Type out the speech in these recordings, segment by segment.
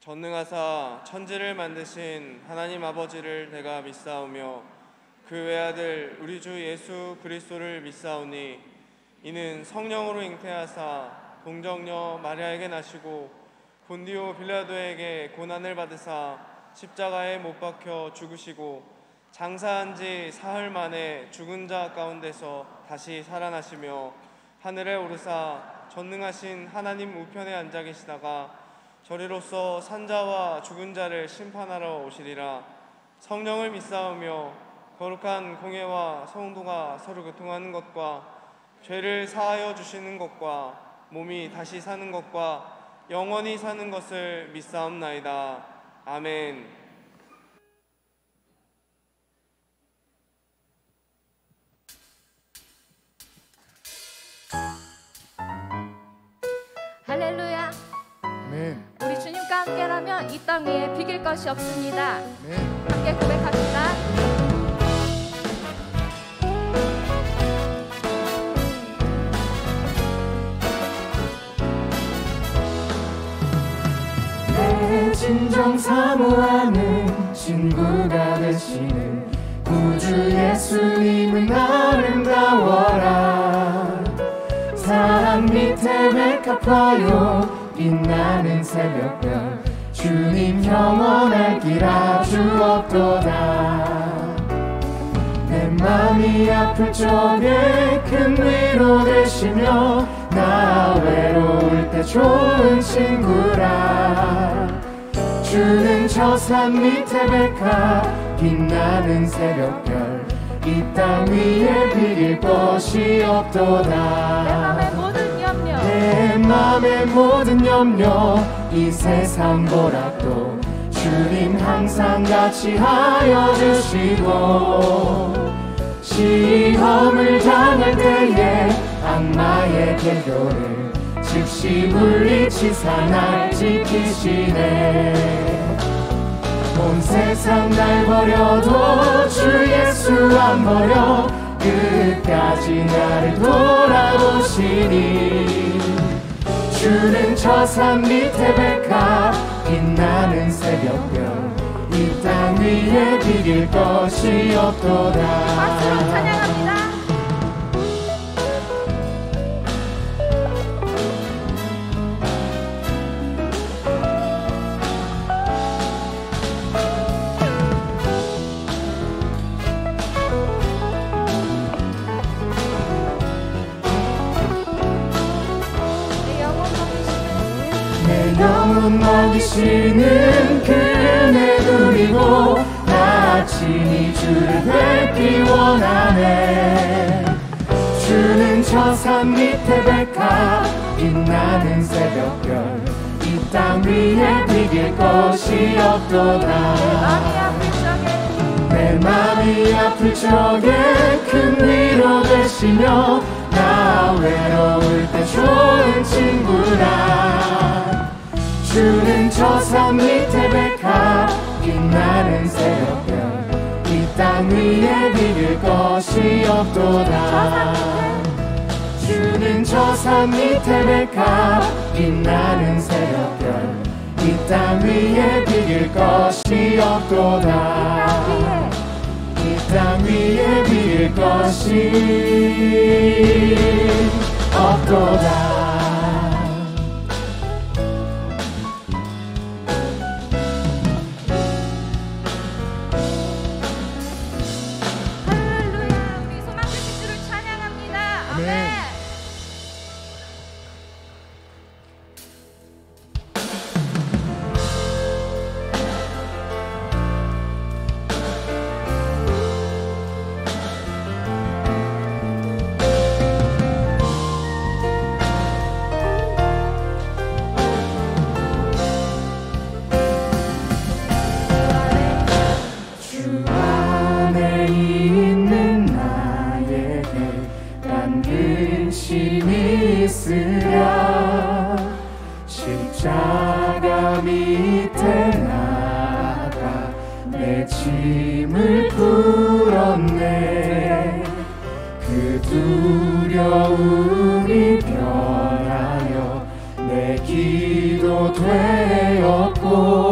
전능하사 천지를 만드신 하나님 아버지를 내가 믿사오며 그 외아들 우리 주 예수 그리스도를 믿사오니 이는 성령으로 잉태하사 동정녀 마리아에게 나시고 본디오 빌라도에게 고난을 받으사 십자가에 못 박혀 죽으시고 장사한 지 사흘 만에 죽은 자 가운데서 다시 살아나시며 하늘에 오르사 전능하신 하나님 우편에 앉아 계시다가 저리로서 산자와 죽은 자를 심판하러 오시리라. 성령을 믿사오며 거룩한 공예와 성도가 서로 교통하는 것과 죄를 사하여 주시는 것과 몸이 다시 사는 것과 영원히 사는 것을 믿사옵나이다. 아멘. 할렐루야. 아멘. 우리 주님과 함께라면 이 땅 위에 비길 것이 없습니다. 아멘. 함께 고백합니다. 내 진정 사모하는 친구가 되시는 구주 예수님은 아름다워라. 산 밑에 백합화요 빛나는 새벽별 주님 영원할 길 아주 없도다. 내 맘이 아플 적에 큰 위로 되시며 나 외로울 때 좋은 친구라. 주는 저 산 밑에 백합 빛나는 새벽별 이 땅 위에 비길 것이 없도다. 내 맘의 모든 염려 이 세상 보락도 주님 항상 같이 하여 주시고 시험을 당할 때에 악마의 계교를 즉시 물리치사 날 지키시네. 온 세상 날 버려도 주 예수 안 버려 끝까지 나를 돌아보시니. 주는 저 산 밑에 백합 빛나는 새벽별 이 땅 위에 비길 것이 없도다. 박수로 찬양합니다. 내 영혼 먹이시는 그 은혜 누리고 나 아침이 주를 뵙기 원하네. 주는 저 산 밑에 백합 빛나는 새벽별 이 땅 위에 비길 것이 없도다. 내 맘이 아플 적에 큰 위로 되시며 나 외로울 때 좋은 친구라. 주는 저 산 밑에 백합 빛나는 새벽별 이 땅 위에 비길 것이 없도다. 주는 저 산 밑에 백합 빛나는 새벽별 이 땅 위에 비길 것이 없도다. 이 땅 위에 비길 것이 없도다. 십자가 밑에 나가 내 짐을 풀었네. 그 두려움이 변하여 내 기도 되었고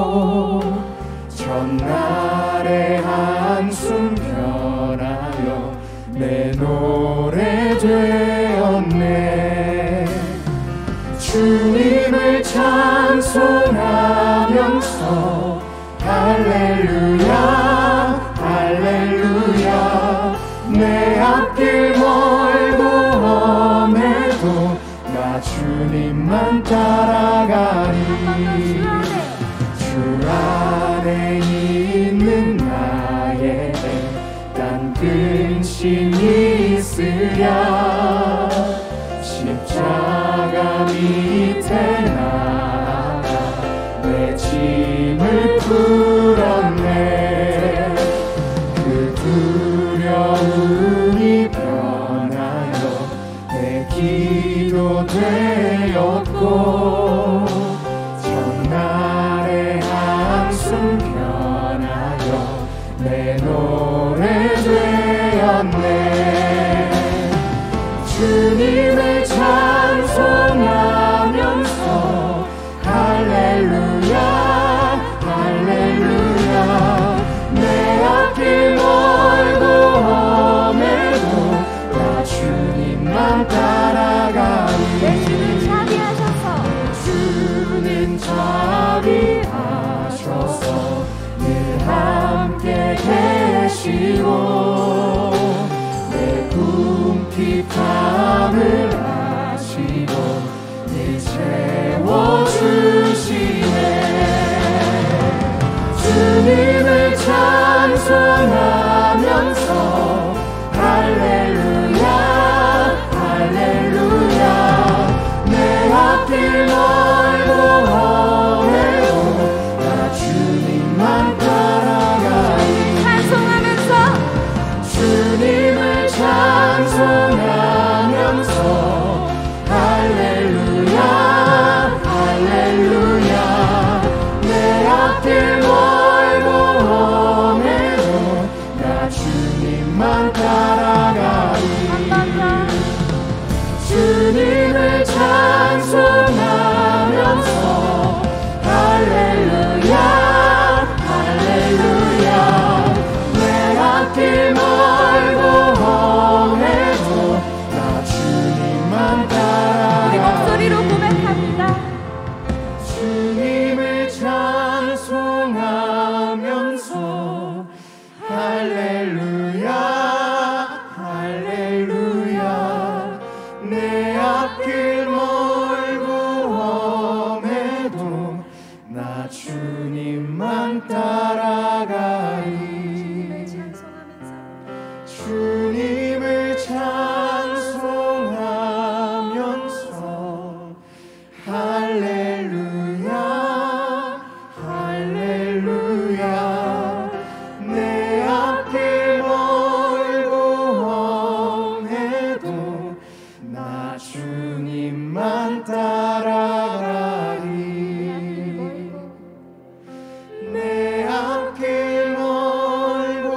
내 노래 되었네. 주님을 찬송하면서 할렐루야 할렐루야. 내 앞길 멀고 험해도 나 주님만 따라가리. 주 안에 있는 나에게 단 근심이 있으랴. 십자가 밑에 나가 내 짐을 풀었네. 그 두려움이 변하여 내 기도 되었고, 전날의 한숨 변하여 내 노래 되었네. 주님을 찬송하면서 할렐루야 할렐루야. 내 앞길 멀고 험해도 나 주님만 따라가리. 주님 자비하셔서 주는 자비하셔서 늘 함께 계시고, 내 궁핍함을 아시고 늘 채워주시네. 주님을 찬송하면서 할렐루야 할렐루야. 내 앞길 멀고 험해도 나 주님만 따라가리. 찬송하면서 주님을 찬송하면서 할렐루야 할렐루야. 내 앞길 멀고 험해도 나 주님만 따라가리. 주님을 찬송하면서 할렐루야 할렐루야. 내 앞길 멀고 험해도 나 주님만 우리 따라가리. 목소리로 고백합니다. 주님을 찬송하면서 할렐루야 할렐루야. 내 앞길 멀고 험해도 나 주님만 따라가리. 주님을 찬송하면서 할렐루야 할렐루야. 내 앞길 멀고 험해도 나 주님만 따라가리. 내 앞길 멀고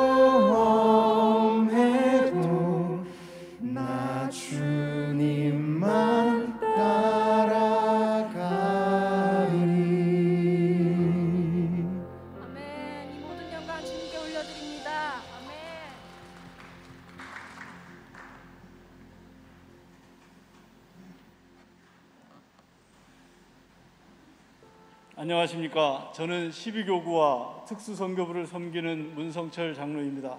험해도 나 주님만 따라가리. 아멘. 이 모든 영광 주님께 올려드립니다. 아멘. 안녕하십니까. 저는 12교구와 특수선교부를 섬기는 문성철 장로입니다.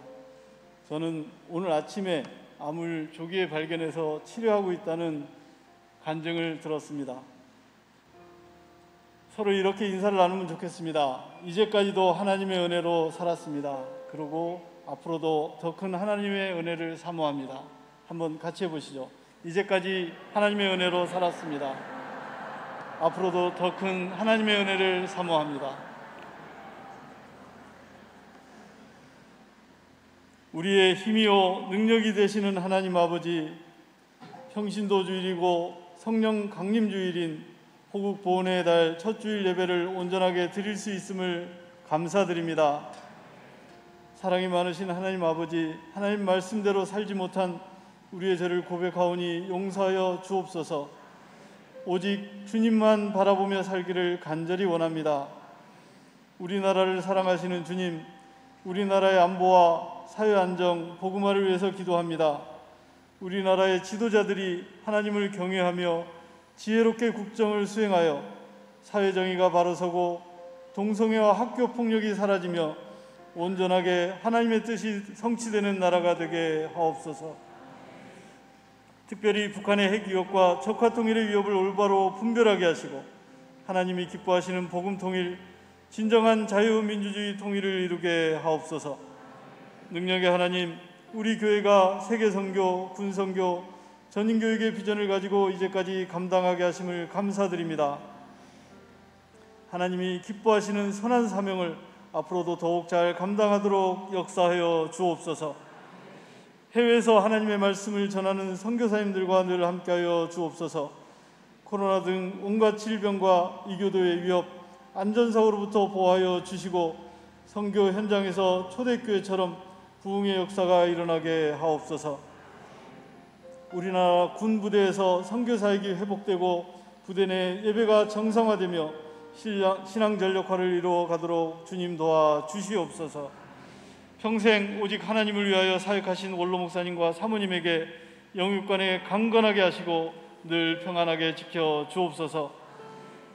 저는 오늘 아침에 암을 조기에 발견해서 치료하고 있다는 간증을 들었습니다. 서로 이렇게 인사를 나누면 좋겠습니다. 이제까지도 하나님의 은혜로 살았습니다. 그리고 앞으로도 더 큰 하나님의 은혜를 사모합니다. 한번 같이 해보시죠. 이제까지 하나님의 은혜로 살았습니다. 앞으로도 더 큰 하나님의 은혜를 사모합니다. 우리의 힘이요 능력이 되시는 하나님 아버지, 평신도 주일이고 성령 강림 주일인 호국 보훈의 달 첫 주일 예배를 온전하게 드릴 수 있음을 감사드립니다. 사랑이 많으신 하나님 아버지, 하나님 말씀대로 살지 못한 우리의 죄를 고백하오니 용서하여 주옵소서. 오직 주님만 바라보며 살기를 간절히 원합니다. 우리나라를 사랑하시는 주님, 우리나라의 안보와 사회 안정, 복음화를 위해서 기도합니다. 우리나라의 지도자들이 하나님을 경외하며 지혜롭게 국정을 수행하여 사회 정의가 바로 서고 동성애와 학교 폭력이 사라지며 온전하게 하나님의 뜻이 성취되는 나라가 되게 하옵소서. 특별히 북한의 핵 위협과 적화 통일의 위협을 올바로 분별하게 하시고 하나님이 기뻐하시는 복음 통일, 진정한 자유민주주의 통일을 이루게 하옵소서. 능력의 하나님, 우리 교회가 세계 선교, 군 선교, 전인 교육의 비전을 가지고 이제까지 감당하게 하심을 감사드립니다. 하나님이 기뻐하시는 선한 사명을 앞으로도 더욱 잘 감당하도록 역사하여 주옵소서. 해외에서 하나님의 말씀을 전하는 선교사님들과 늘 함께하여 주옵소서. 코로나 등 온갖 질병과 이교도의 위협, 안전사고로부터 보호하여 주시고 선교 현장에서 초대교회처럼 부흥의 역사가 일어나게 하옵소서. 우리나라 군 부대에서 선교사역이 회복되고 부대 내 예배가 정상화되며 신앙 전력화를 이루어 가도록 주님 도와 주시옵소서. 평생 오직 하나님을 위하여 사역하신 원로 목사님과 사모님에게 영육간에 강건하게 하시고 늘 평안하게 지켜 주옵소서.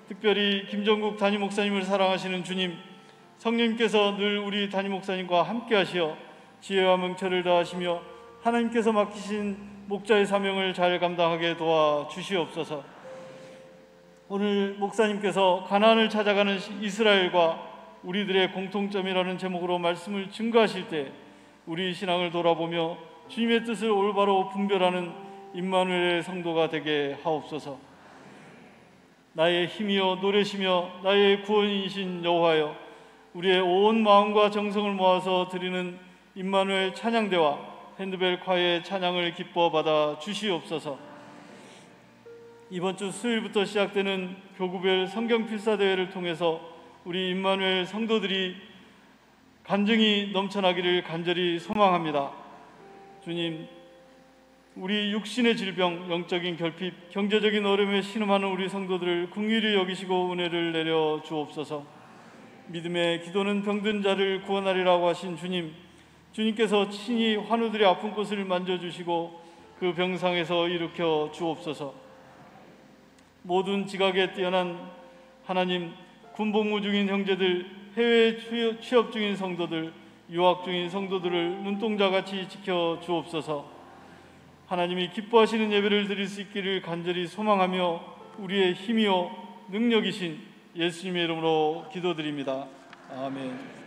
특별히 김정국 담임 목사님을 사랑하시는 주님, 성령님께서 늘 우리 담임 목사님과 함께 하시어 지혜와 명철을 다하시며 하나님께서 맡기신 목자의 사명을 잘 감당하게 도와 주시옵소서. 오늘 목사님께서 가나안을 찾아가는 이스라엘과 우리들의 공통점이라는 제목으로 말씀을 증거하실 때 우리 신앙을 돌아보며 주님의 뜻을 올바로 분별하는 임마누엘의 성도가 되게 하옵소서. 나의 힘이요 노래시며 나의 구원이신 여호와여, 우리의 온 마음과 정성을 모아서 드리는 임마누엘 찬양대와 핸드벨 콰이의 찬양을 기뻐 받아 주시옵소서. 이번 주 수요일부터 시작되는 교구별 성경 필사대회를 통해서 우리 임마누엘 성도들이 간증이 넘쳐나기를 간절히 소망합니다. 주님, 우리 육신의 질병, 영적인 결핍, 경제적인 어려움에 신음하는 우리 성도들을 긍휼히 여기시고 은혜를 내려 주옵소서. 믿음의 기도는 병든 자를 구원하리라고 하신 주님, 주님께서 친히 환우들의 아픈 곳을 만져주시고 그 병상에서 일으켜 주옵소서. 모든 지각에 뛰어난 하나님, 군복무 중인 형제들, 해외 취업 중인 성도들, 유학 중인 성도들을 눈동자같이 지켜 주옵소서. 하나님이 기뻐하시는 예배를 드릴 수 있기를 간절히 소망하며 우리의 힘이요 능력이신 예수님의 이름으로 기도드립니다. 아멘.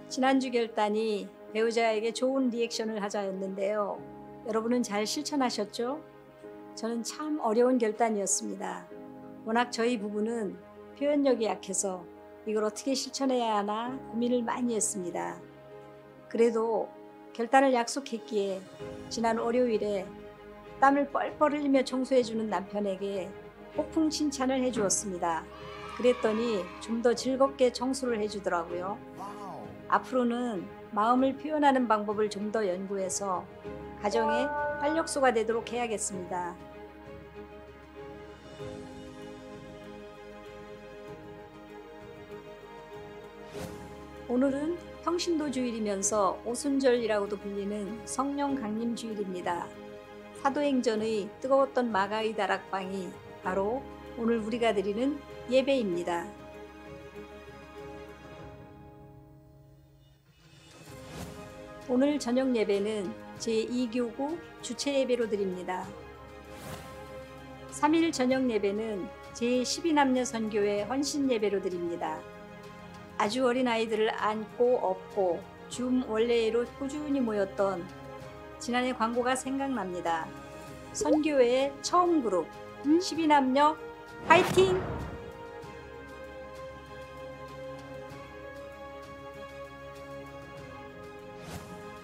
지난주 결단이 배우자에게 좋은 리액션을 하자였는데요. 여러분은 잘 실천하셨죠? 저는 참 어려운 결단이었습니다. 워낙 저희 부부는 표현력이 약해서 이걸 어떻게 실천해야 하나 고민을 많이 했습니다. 그래도 결단을 약속했기에 지난 월요일에 땀을 뻘뻘 흘리며 청소해주는 남편에게 폭풍 칭찬을 해주었습니다. 그랬더니 좀 더 즐겁게 청소를 해주더라고요. 앞으로는 마음을 표현하는 방법을 좀 더 연구해서 가정의 활력소가 되도록 해야겠습니다. 오늘은 평신도 주일이면서 오순절이라고도 불리는 성령 강림 주일입니다. 사도행전의 뜨거웠던 마가의 다락방이 바로 오늘 우리가 드리는 예배입니다. 오늘 저녁 예배는 제2교구 주체 예배로 드립니다. 3일 저녁 예배는 제12남녀 선교회 헌신 예배로 드립니다. 아주 어린 아이들을 안고 업고 줌 원래로 꾸준히 모였던 지난해 광고가 생각납니다. 선교회의 처음 그룹 12남녀 파이팅!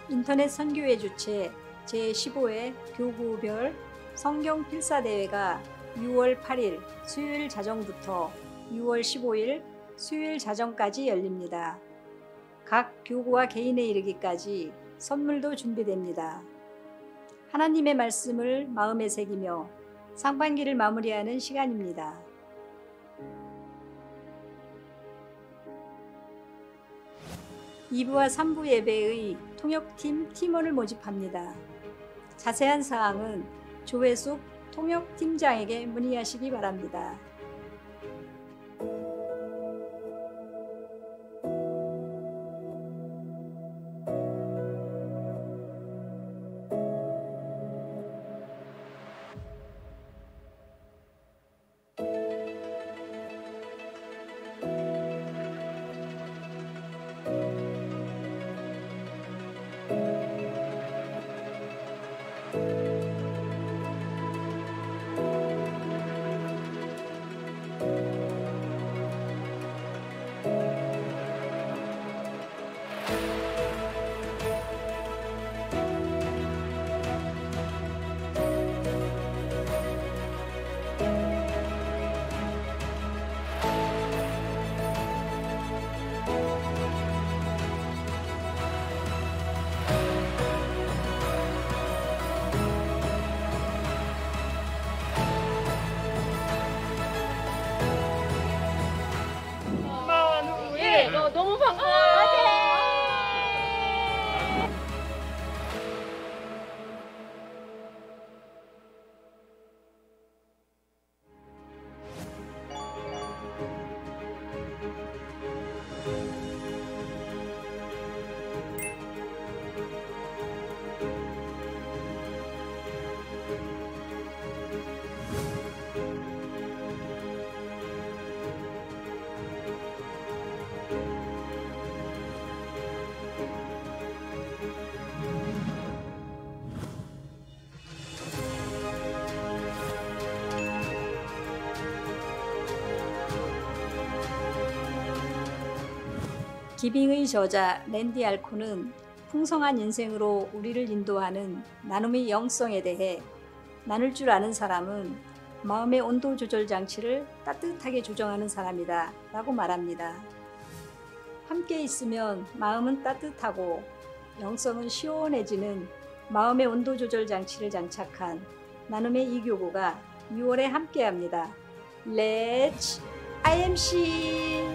인터넷 선교회 주최 제15회 교구별 성경 필사대회가 6월 8일 수요일 자정부터 6월 15일 수요일 자정까지 열립니다. 각 교구와 개인에 이르기까지 선물도 준비됩니다. 하나님의 말씀을 마음에 새기며 상반기를 마무리하는 시간입니다. (2부와 3부) 예배의 통역팀 팀원을 모집합니다. 자세한 사항은 조회숙 통역팀장에게 문의하시기 바랍니다. 너무 반가워요. 기빙의 저자 랜디 알코는 풍성한 인생으로 우리를 인도하는 나눔의 영성에 대해 나눌 줄 아는 사람은 마음의 온도 조절 장치를 따뜻하게 조정하는 사람이다 라고 말합니다. 함께 있으면 마음은 따뜻하고 영성은 시원해지는 마음의 온도 조절 장치를 장착한 나눔의 이 교구가 6월에 함께합니다. Let's IMC!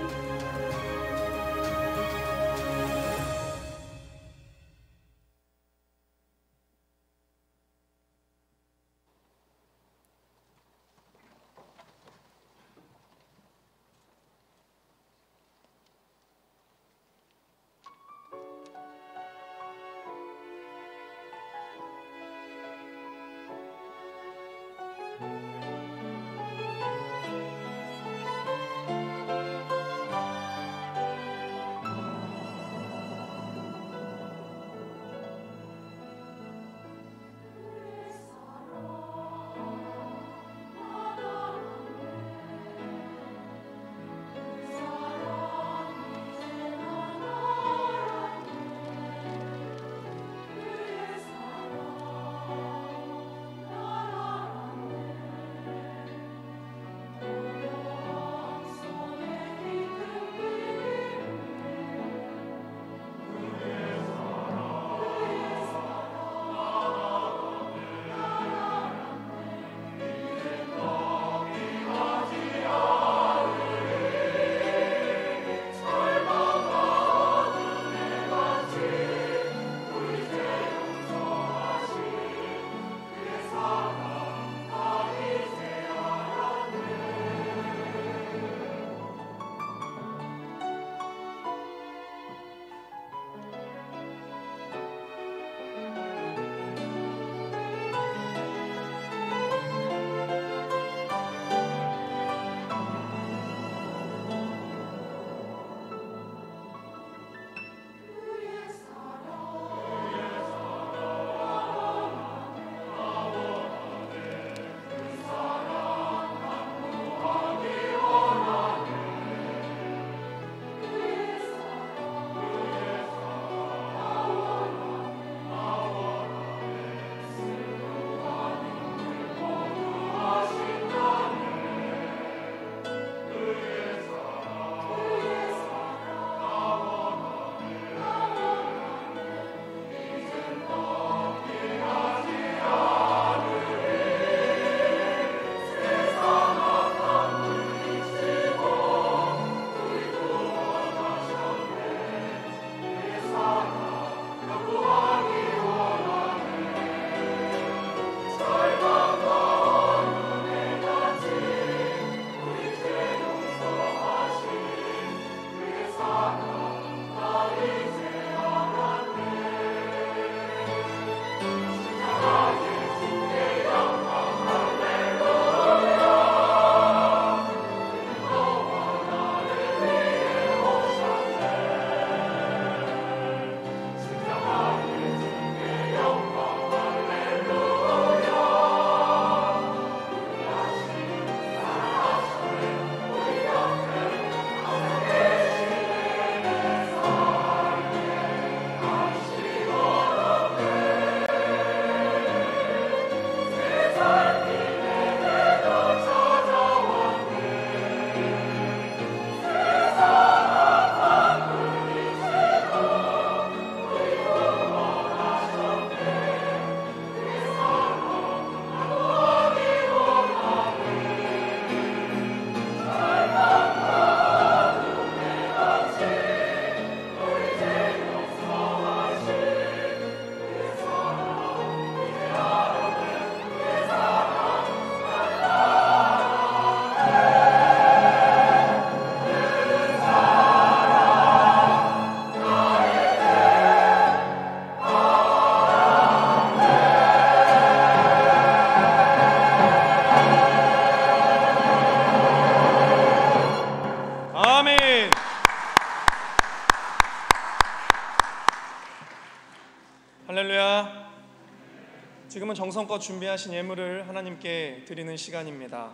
지금은 정성껏 준비하신 예물을 하나님께 드리는 시간입니다.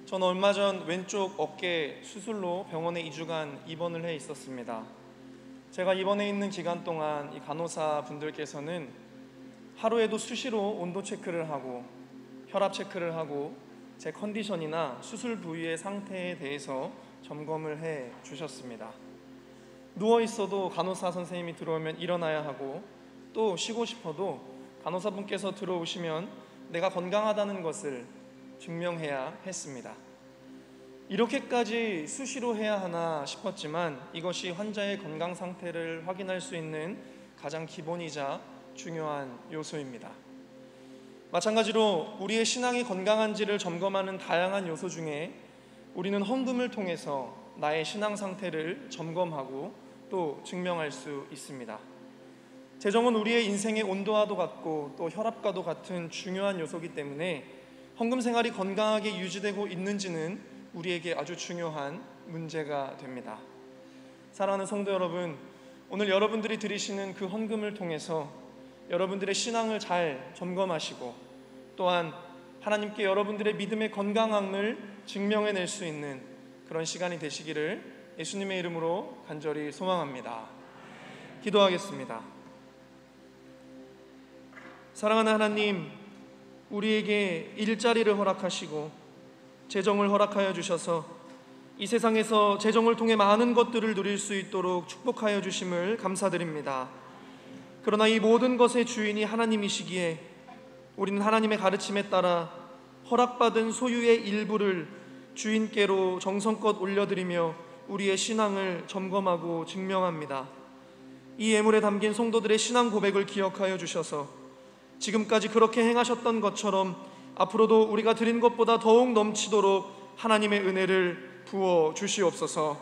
저는 얼마 전 왼쪽 어깨 수술로 병원에 2주간 입원을 해 있었습니다. 제가 입원해 있는 기간 동안 이 간호사 분들께서는 하루에도 수시로 온도 체크를 하고 혈압 체크를 하고 제 컨디션이나 수술 부위의 상태에 대해서 점검을 해 주셨습니다. 누워 있어도 간호사 선생님이 들어오면 일어나야 하고, 또 쉬고 싶어도 간호사분께서 들어오시면 내가 건강하다는 것을 증명해야 했습니다. 이렇게까지 수시로 해야 하나 싶었지만 이것이 환자의 건강 상태를 확인할 수 있는 가장 기본이자 중요한 요소입니다. 마찬가지로 우리의 신앙이 건강한지를 점검하는 다양한 요소 중에 우리는 헌금을 통해서 나의 신앙 상태를 점검하고 또 증명할 수 있습니다. 재정은 우리의 인생의 온도와도 같고 또 혈압과도 같은 중요한 요소이기 때문에 헌금 생활이 건강하게 유지되고 있는지는 우리에게 아주 중요한 문제가 됩니다. 사랑하는 성도 여러분, 오늘 여러분들이 드리시는 그 헌금을 통해서 여러분들의 신앙을 잘 점검하시고 또한 하나님께 여러분들의 믿음의 건강함을 증명해낼 수 있는 그런 시간이 되시기를 예수님의 이름으로 간절히 소망합니다. 기도하겠습니다. 사랑하는 하나님, 우리에게 일자리를 허락하시고 재정을 허락하여 주셔서 이 세상에서 재정을 통해 많은 것들을 누릴 수 있도록 축복하여 주심을 감사드립니다. 그러나 이 모든 것의 주인이 하나님이시기에 우리는 하나님의 가르침에 따라 허락받은 소유의 일부를 주인께로 정성껏 올려드리며 우리의 신앙을 점검하고 증명합니다. 이 예물에 담긴 성도들의 신앙 고백을 기억하여 주셔서 지금까지 그렇게 행하셨던 것처럼 앞으로도 우리가 드린 것보다 더욱 넘치도록 하나님의 은혜를 부어 주시옵소서.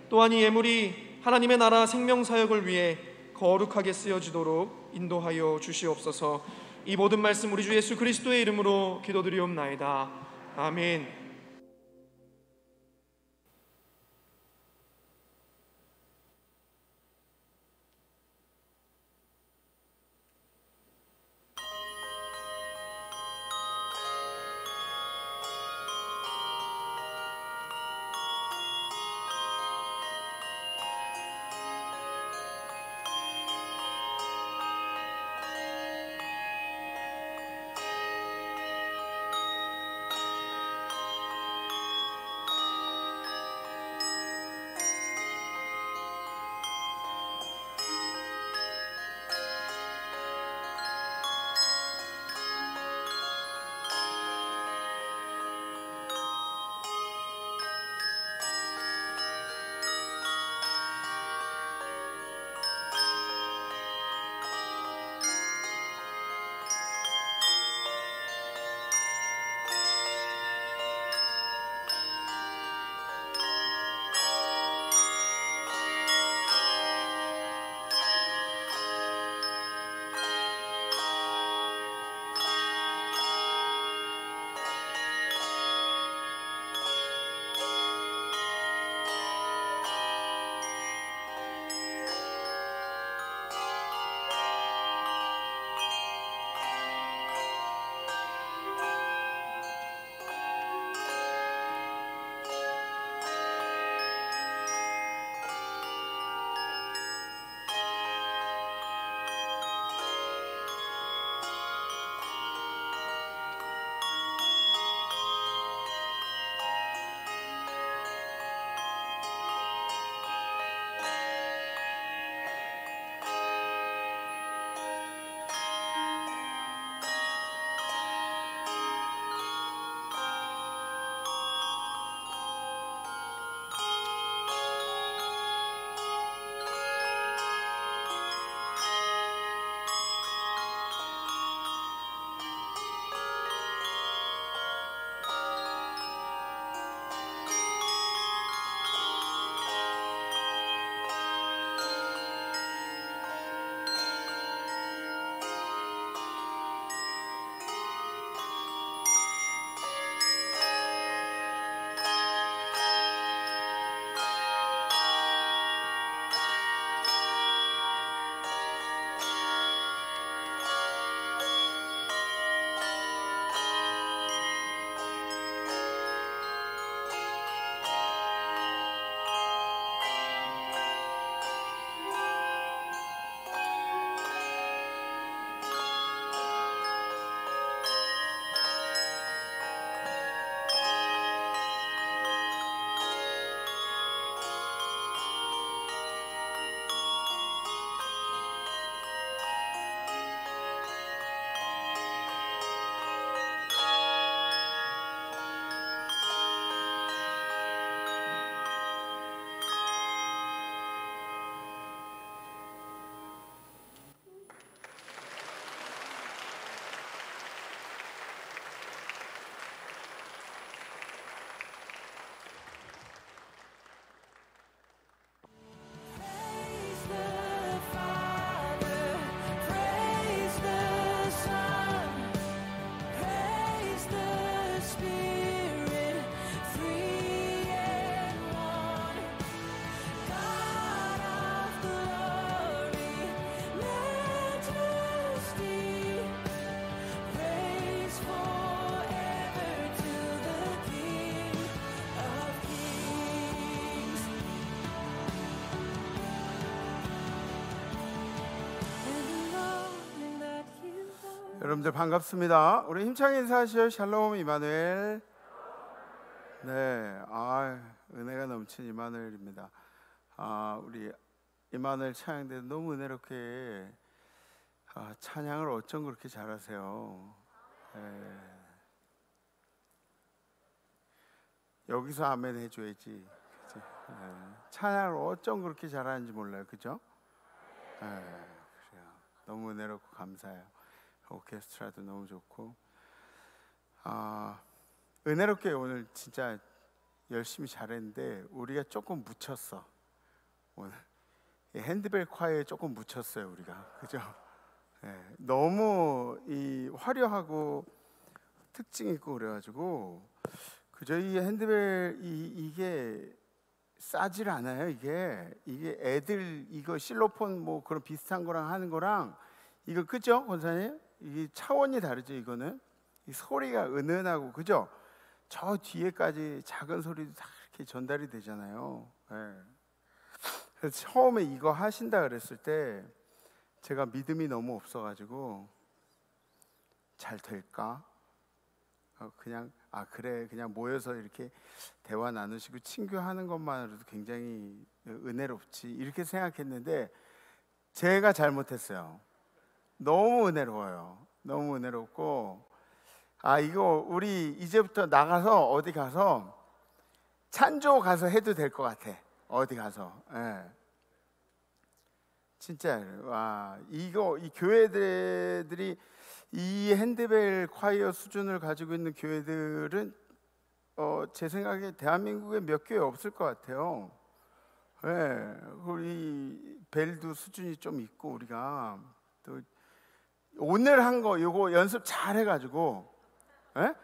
또한 이 예물이 하나님의 나라 생명사역을 위해 거룩하게 쓰여지도록 인도하여 주시옵소서. 이 모든 말씀 우리 주 예수 그리스도의 이름으로 기도드리옵나이다. 아멘. 여러분들 반갑습니다. 우리 힘차게 인사하시죠. 샬롬 이마누엘. 네, 은혜가 넘친 이마누엘입니다. 우리 이마누엘 찬양대 너무 은혜롭게 찬양을 어쩜 그렇게 잘하세요. 네. 여기서 아멘 해줘야지. 네. 찬양을 어쩜 그렇게 잘하는지 몰라요, 그죠? 네, 그래요. 너무 은혜롭고 감사해요. 오케스트라도 너무 좋고, 은혜롭게 오늘 진짜 열심히 잘했는데 우리가 조금 묻혔어. 오늘 핸드벨 콰이어에 조금 묻혔어요, 우리가, 그죠? 네, 너무 이 화려하고 특징 있고 그래가지고 그저 이 핸드벨 이게 싸질 않아요. 이게 애들 이거 실로폰 뭐 그런 비슷한 거랑 하는 거랑 이거 그죠, 권사님? 이게 차원이 다르죠. 이거는 이 소리가 은은하고, 그죠? 저 뒤에까지 작은 소리도 다 이렇게 전달이 되잖아요. 네. 그래서 처음에 이거 하신다 그랬을 때 제가 믿음이 너무 없어가지고 잘 될까? 그냥 그래, 그냥 모여서 이렇게 대화 나누시고 친교하는 것만으로도 굉장히 은혜롭지 이렇게 생각했는데 제가 잘못했어요. 너무 은혜로워요. 너무 은혜롭고, 이거 우리 이제부터 나가서 어디 가서 찬조 가서 해도 될 것 같아. 어디 가서. 예. 진짜 와, 이거 이 교회들이 이 핸드벨 콰이어 수준을 가지고 있는 교회들은 제 생각에 대한민국에 몇 교회 없을 것 같아요. 예. 우리 벨도 수준이 좀 있고, 우리가 또 오늘 한 거 요거 연습 잘 해가지고, 예?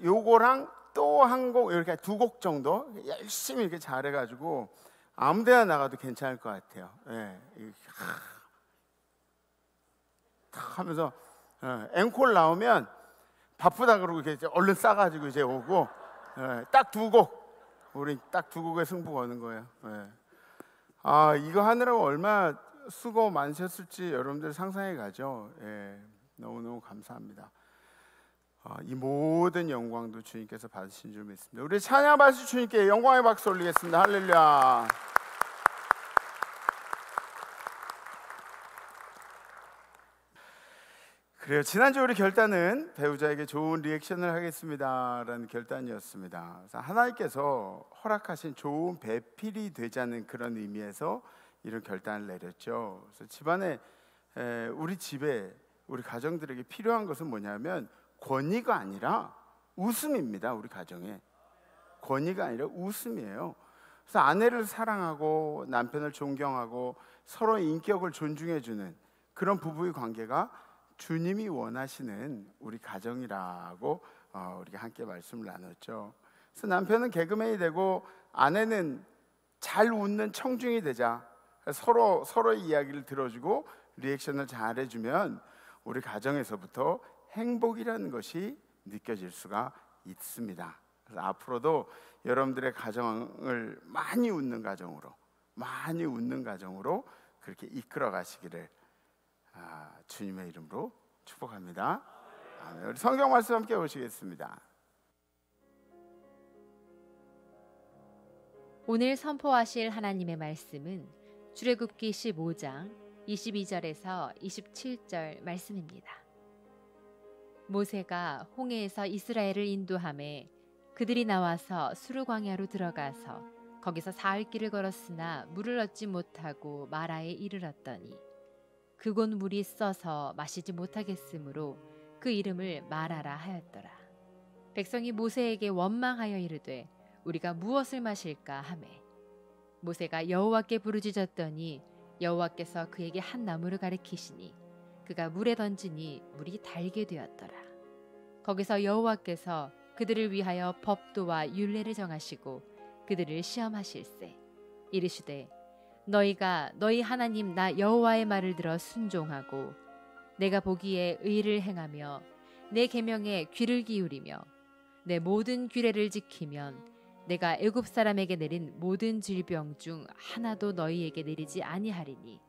요거랑 또 한 곡 이렇게 2곡 정도 열심히 이렇게 잘 해가지고 아무데나 나가도 괜찮을 것 같아요. 예. 하면서 앵콜 나오면 바쁘다 그러고 이렇게 얼른 싸가지고 이제 오고, 딱 2곡, 우리 딱 2곡에 승부 거는 거예요. 예. 이거 하느라고 얼마나 수고 많으셨을지 여러분들 상상해 가죠. 예. 너무너무 감사합니다. 이 모든 영광도 주님께서 받으신 줄 믿습니다. 우리 찬양 받으실 주님께 영광의 박수 올리겠습니다. 할렐루야. 그래요. 지난주 우리 결단은 배우자에게 좋은 리액션을 하겠습니다라는 결단이었습니다. 그래서 하나님께서 허락하신 좋은 배필이 되자는 그런 의미에서 이런 결단을 내렸죠. 그래서 집안에 우리 집에 우리 가정들에게 필요한 것은 뭐냐면 권위가 아니라 웃음입니다. 우리 가정에 권위가 아니라 웃음이에요. 그래서 아내를 사랑하고 남편을 존경하고 서로 인격을 존중해주는 그런 부부의 관계가 주님이 원하시는 우리 가정이라고 우리가 함께 말씀을 나눴죠. 그래서 남편은 개그맨이 되고 아내는 잘 웃는 청중이 되자. 서로의 이야기를 들어주고 리액션을 잘 해주면 우리 가정에서부터 행복이라는 것이 느껴질 수가 있습니다. 그래서 앞으로도 여러분들의 가정을 많이 웃는 가정으로 그렇게 이끌어 가시기를 주님의 이름으로 축복합니다. 우리 성경 말씀 함께 보시겠습니다. 오늘 선포하실 하나님의 말씀은 출애굽기 15장 22절에서 27절 말씀입니다. 모세가 홍해에서 이스라엘을 인도하매 그들이 나와서 수르 광야로 들어가서 거기서 사흘 길을 걸었으나 물을 얻지 못하고 마라에 이르렀더니 그곳 물이 써서 마시지 못하겠으므로 그 이름을 마라라 하였더라. 백성이 모세에게 원망하여 이르되 우리가 무엇을 마실까 하매 모세가 여호와께 부르짖었더니 여호와께서 그에게 한 나무를 가리키시니 그가 물에 던지니 물이 달게 되었더라. 거기서 여호와께서 그들을 위하여 법도와 율례를 정하시고 그들을 시험하실세. 이르시되 너희가 너희 하나님 나 여호와의 말을 들어 순종하고 내가 보기에 의를 행하며 내 계명에 귀를 기울이며 내 모든 규례를 지키면 내가 애굽 사람에게 내린 모든 질병 중 하나도 너희에게 내리지 아니하리니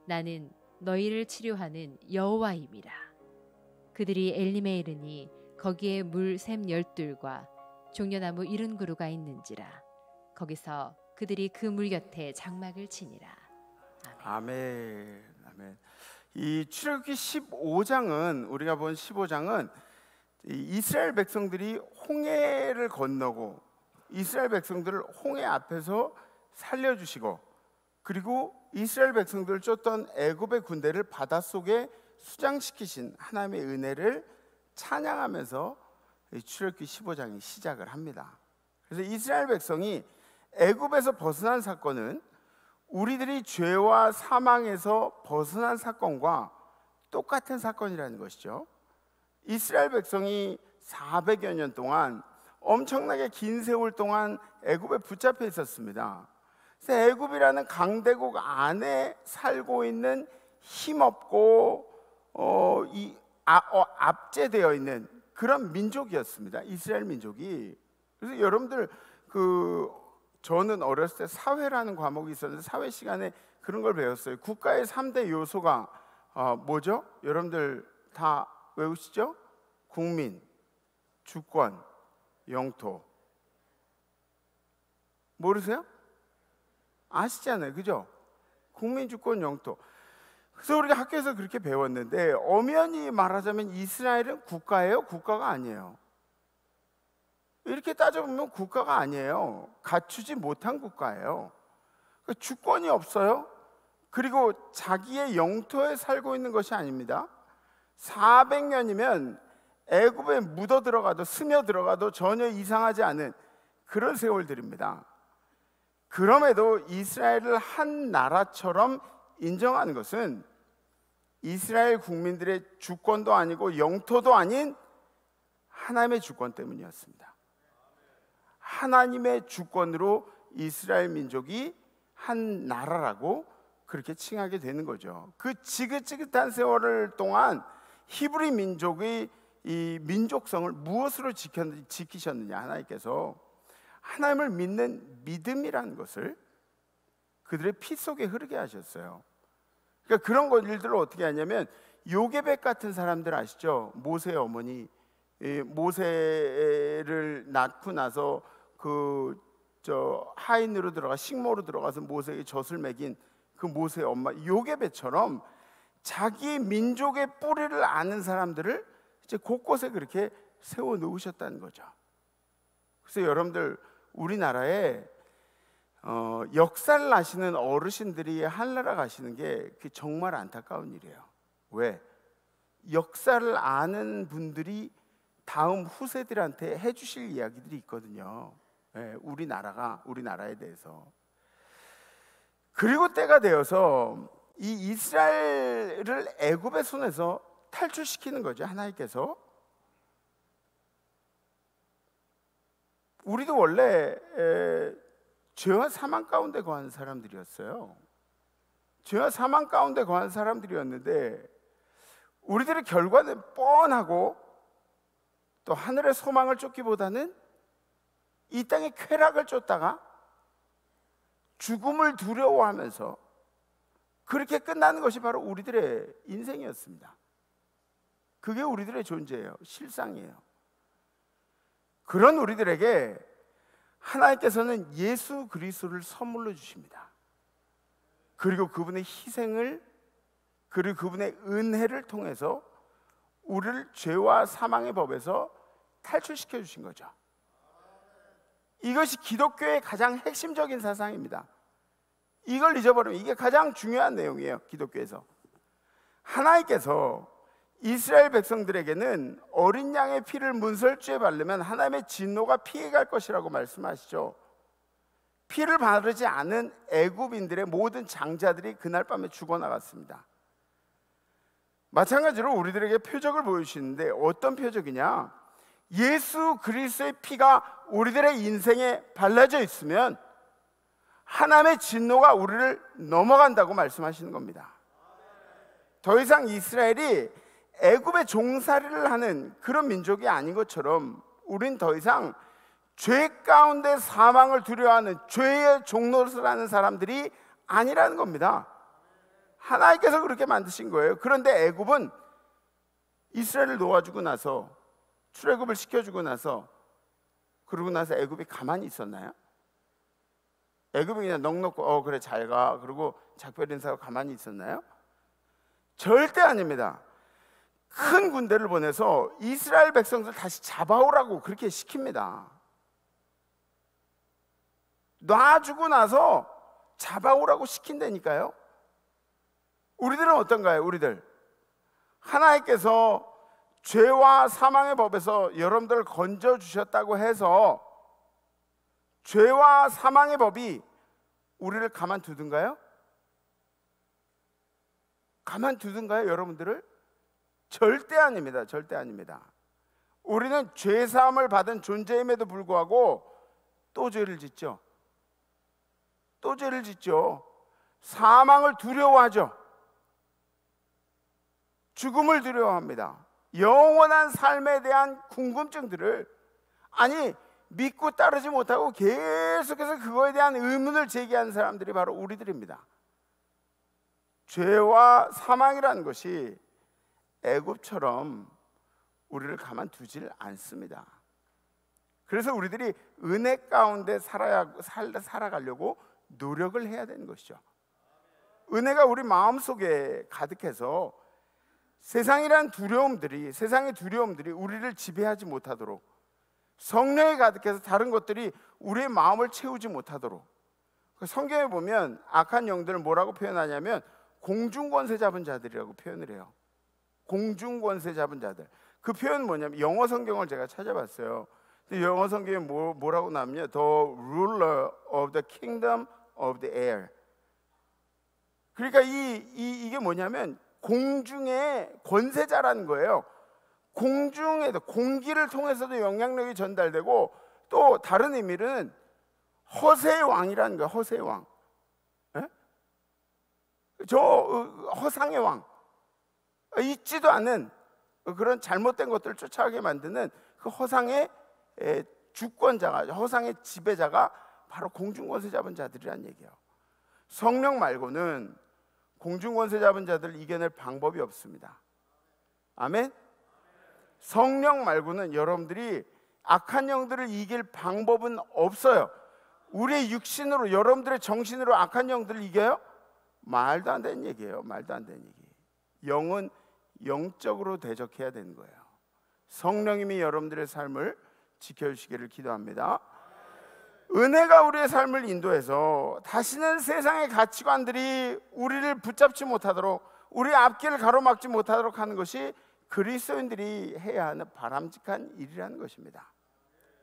나는 너희를 치료하는 여호와임이라. 그들이 엘림에 이르니 거기에 물 샘 12과 종려나무 70그루가 있는지라. 거기서 그들이 그 물 곁에 장막을 치니라. 아멘. 아멘. 이 출애굽기 15장은 우리가 본 15장은 이스라엘 백성들이 홍해를 건너고 이스라엘 백성들을 홍해 앞에서 살려주시고, 그리고 이스라엘 백성들을 쫓던 애굽의 군대를 바닷속에 수장시키신 하나님의 은혜를 찬양하면서 출애굽기 15장이 시작을 합니다. 그래서 이스라엘 백성이 애굽에서 벗어난 사건은 우리들이 죄와 사망에서 벗어난 사건과 똑같은 사건이라는 것이죠. 이스라엘 백성이 400여 년 동안 엄청나게 긴 세월 동안 애굽에 붙잡혀 있었습니다. 그래서 애굽이라는 강대국 안에 살고 있는 힘없고 압제되어 있는 그런 민족이었습니다. 이스라엘 민족이. 그래서 여러분들 저는 어렸을 때 사회라는 과목이 있었는데 사회 시간에 그런 걸 배웠어요. 국가의 3대 요소가 뭐죠? 여러분들 다 외우시죠? 국민, 주권, 영토. 모르세요? 아시잖아요, 그죠? 국민, 주권, 영토. 그래서 우리가 학교에서 그렇게 배웠는데 엄연히 말하자면 이스라엘은 국가예요? 국가가 아니에요? 이렇게 따져보면 국가가 아니에요. 갖추지 못한 국가예요. 주권이 없어요. 그리고 자기의 영토에 살고 있는 것이 아닙니다. 400년이면 애굽에 묻어 들어가도 스며 들어가도 전혀 이상하지 않은 그런 세월들입니다. 그럼에도 이스라엘을 한 나라처럼 인정하는 것은 이스라엘 국민들의 주권도 아니고 영토도 아닌 하나님의 주권 때문이었습니다. 하나님의 주권으로 이스라엘 민족이 한 나라라고 그렇게 칭하게 되는 거죠. 그 지긋지긋한 세월 동안 히브리 민족의 이 민족성을 무엇으로 지키셨느냐, 하나님께서 하나님을 믿는 믿음이라는 것을 그들의 피 속에 흐르게 하셨어요. 그러니까 그런 일들을 어떻게 하냐면 요게벳 같은 사람들 아시죠? 모세의 어머니, 모세를 낳고 나서 하인으로 들어가 식모로 들어가서 모세에게 젖을 먹인 그 모세의 엄마 요게벳처럼 자기 민족의 뿌리를 아는 사람들을 이제 곳곳에 그렇게 세워 놓으셨다는 거죠. 그래서 여러분들 우리나라에 역사를 아시는 어르신들이 한나라 가시는 게 정말 안타까운 일이에요. 왜? 역사를 아는 분들이 다음 후세들한테 해주실 이야기들이 있거든요. 네, 우리나라에 대해서. 그리고 때가 되어서 이 이스라엘을 애굽의 손에서 탈출시키는 거죠, 하나님께서. 우리도 원래 죄와 사망 가운데 거한 사람들이었어요. 죄와 사망 가운데 거한 사람들이었는데 우리들의 결과는 뻔하고 또 하늘의 소망을 쫓기보다는 이 땅의 쾌락을 쫓다가 죽음을 두려워하면서 그렇게 끝나는 것이 바로 우리들의 인생이었습니다. 그게 우리들의 존재예요. 실상이에요. 그런 우리들에게 하나님께서는 예수 그리스도를 선물로 주십니다. 그리고 그분의 희생을, 그리고 그분의 은혜를 통해서 우리를 죄와 사망의 법에서 탈출시켜 주신 거죠. 이것이 기독교의 가장 핵심적인 사상입니다. 이걸 잊어버리면 이게 가장 중요한 내용이에요. 기독교에서 하나님께서 이스라엘 백성들에게는 어린 양의 피를 문설주에 바르면 하나님의 진노가 피해갈 것이라고 말씀하시죠. 피를 바르지 않은 애굽인들의 모든 장자들이 그날 밤에 죽어나갔습니다. 마찬가지로 우리들에게 표적을 보여주시는데 어떤 표적이냐? 예수 그리스도의 피가 우리들의 인생에 발라져 있으면 하나님의 진노가 우리를 넘어간다고 말씀하시는 겁니다. 더 이상 이스라엘이 애굽의 종살이를 하는 그런 민족이 아닌 것처럼 우린 더 이상 죄 가운데 사망을 두려워하는 죄의 종노릇을 하는 사람들이 아니라는 겁니다. 하나님께서 그렇게 만드신 거예요. 그런데 애굽은 이스라엘을 놓아주고 나서 출애굽을 시켜주고 나서 그러고 나서 애굽이 가만히 있었나요? 애굽이 그냥 넉넉고 그래 잘 가 그러고 작별 인사하고 가만히 있었나요? 절대 아닙니다. 큰 군대를 보내서 이스라엘 백성들 다시 잡아오라고 그렇게 시킵니다. 놔주고 나서 잡아오라고 시킨다니까요. 우리들은 어떤가요? 우리들 하나님께서 죄와 사망의 법에서 여러분들을 건져주셨다고 해서 죄와 사망의 법이 우리를 가만두든가요? 가만두든가요? 여러분들을? 절대 아닙니다. 절대 아닙니다. 우리는 죄사함을 받은 존재임에도 불구하고 또 죄를 짓죠. 또 죄를 짓죠. 사망을 두려워하죠. 죽음을 두려워합니다. 영원한 삶에 대한 궁금증들을 믿고 따르지 못하고 계속해서 그거에 대한 의문을 제기하는 사람들이 바로 우리들입니다. 죄와 사망이라는 것이 애굽처럼 우리를 가만두질 않습니다. 그래서 우리들이 은혜 가운데 살아가려고 노력을 해야 되는 것이죠. 은혜가 우리 마음속에 가득해서 세상의 두려움들이 우리를 지배하지 못하도록, 성령이 가득해서 다른 것들이 우리의 마음을 채우지 못하도록. 성경에 보면 악한 영들을 뭐라고 표현하냐면 공중권세 잡은 자들이라고 표현을 해요. 공중권세 잡은 자들. 그 표현은 뭐냐면, 영어 성경을 제가 찾아봤어요. 근데 영어 성경에 뭐라고 나오냐면 The ruler of the kingdom of the air. 그러니까 이게 뭐냐면 공중의 권세자라는 거예요. 공중에도, 공기를 통해서도 영향력이 전달되고, 또 다른 의미는 허세의 왕이라는 거예요. 허세의 왕. 허상의 왕, 있지도 않은 그런 잘못된 것들을 쫓아가게 만드는 그 허상의 주권자가, 허상의 지배자가 바로 공중권세 잡은 자들이란 얘기예요. 성령 말고는 공중권세 잡은 자들을 이겨낼 방법이 없습니다. 아멘. 성령 말고는 여러분들이 악한 영들을 이길 방법은 없어요. 우리의 육신으로, 여러분들의 정신으로 악한 영들을 이겨요? 말도 안 되는 얘기예요. 말도 안 되는 얘기. 영은 영적으로 대적해야 되는 거예요. 성령님이 여러분들의 삶을 지켜주시기를 기도합니다. 은혜가 우리의 삶을 인도해서 다시는 세상의 가치관들이 우리를 붙잡지 못하도록, 우리의 앞길을 가로막지 못하도록 하는 것이 그리스도인들이 해야 하는 바람직한 일이라는 것입니다.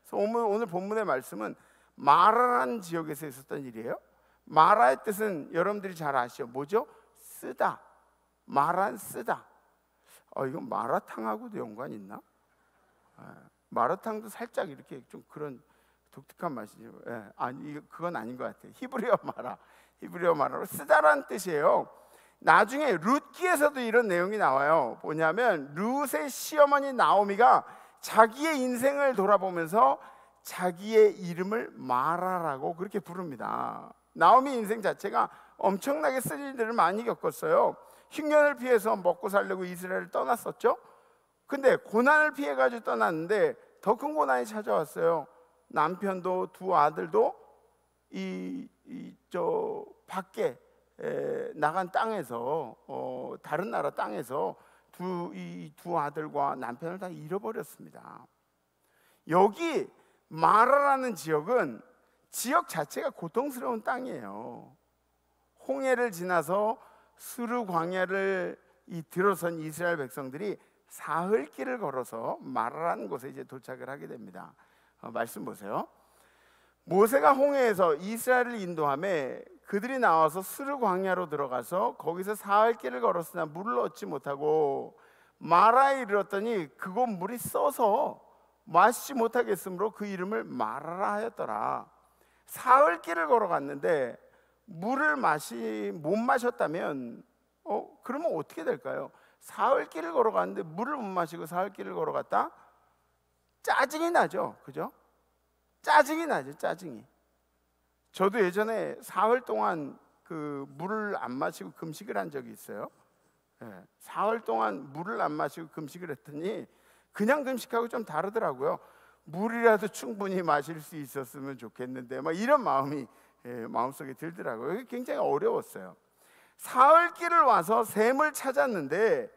그래서 오늘 본문의 말씀은 마라라는 지역에서 있었던 일이에요. 마라의 뜻은 여러분들이 잘 아시죠? 뭐죠? 쓰다. 마라는 쓰다. 이건 마라탕하고도 연관이 있나? 마라탕도 살짝 이렇게 좀 그런 독특한 맛이죠. 그건 아닌 것 같아요. 히브리어 마라로 쓰다라는 뜻이에요. 나중에 룻기에서도 이런 내용이 나와요. 뭐냐면 룻의 시어머니 나오미가 자기의 인생을 돌아보면서 자기의 이름을 마라라고 그렇게 부릅니다. 나오미 인생 자체가 엄청나게 쓸 일들을 많이 겪었어요. 흉년을 피해서 먹고 살려고 이스라엘을 떠났었죠. 근데 고난을 피해가지고 떠났는데 더 큰 고난이 찾아왔어요. 남편도 두 아들도 밖에 나간 땅에서, 다른 나라 땅에서 두 아들과 남편을 다 잃어버렸습니다. 여기 마라라는 지역은 지역 자체가 고통스러운 땅이에요. 홍해를 지나서 수르 광야를 들어선 이스라엘 백성들이 사흘길을 걸어서 마라라는 곳에 이제 도착을 하게 됩니다. 말씀 보세요. 모세가 홍해에서 이스라엘을 인도하며 그들이 나와서 수르 광야로 들어가서 거기서 사흘길을 걸었으나 물을 얻지 못하고 마라에 이르렀더니 그곳 물이 써서 마시지 못하겠으므로 그 이름을 마라라 하였더라. 사흘길을 걸어갔는데 물을 못 마셨다면 그러면 어떻게 될까요? 사흘길을 걸어갔는데 물을 못 마시고 사흘길을 걸어갔다? 짜증이 나죠. 그죠? 짜증이 나죠. 짜증이. 저도 예전에 사흘 동안 그 물을 안 마시고 금식을 한 적이 있어요. 사흘 동안 물을 안 마시고 금식을 했더니 그냥 금식하고 좀 다르더라고요. 물이라도 충분히 마실 수 있었으면 좋겠는데 막 이런 마음이 마음속에 들더라고요. 이게 굉장히 어려웠어요. 사흘길을 와서 샘을 찾았는데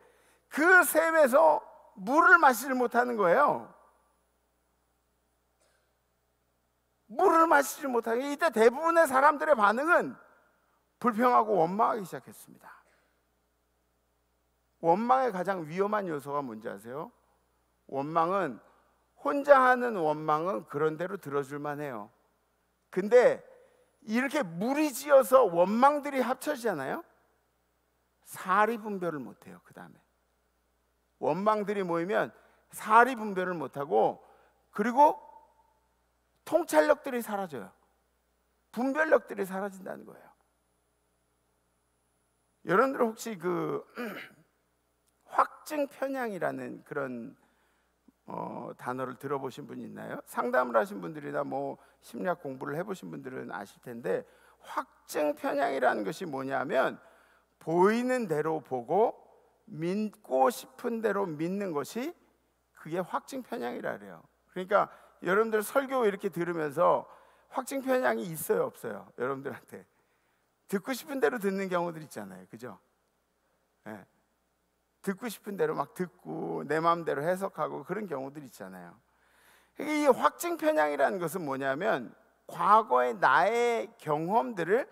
그 샘에서 물을 마시지 못하는 거예요. 물을 마시지 못하게. 이때 대부분의 사람들의 반응은 불평하고 원망하기 시작했습니다. 원망의 가장 위험한 요소가 뭔지 아세요? 원망은 혼자 하는 원망은 그런 대로 들어줄만 해요. 근데 이렇게 무리지어서 원망들이 합쳐지잖아요. 사리 분별을 못해요. 그 다음에 원망들이 모이면 사리 분별을 못하고, 그리고 통찰력들이 사라져요. 분별력들이 사라진다는 거예요. 여러분들 혹시 그 확증 편향이라는 그런 단어를 들어보신 분이 있나요? 상담을 하신 분들이나 뭐 심리학 공부를 해보신 분들은 아실 텐데, 확증 편향이라는 것이 뭐냐면 보이는 대로 보고 믿고 싶은 대로 믿는 것이, 그게 확증 편향이라 그래요. 그러니까 여러분들 설교 이렇게 들으면서 확증 편향이 있어요, 없어요? 여러분들한테 듣고 싶은 대로 듣는 경우들 있잖아요, 그죠? 네. 듣고 싶은 대로 막 듣고 내 마음대로 해석하고 그런 경우들 있잖아요. 이 확증 편향이라는 것은 뭐냐면 과거의 나의 경험들을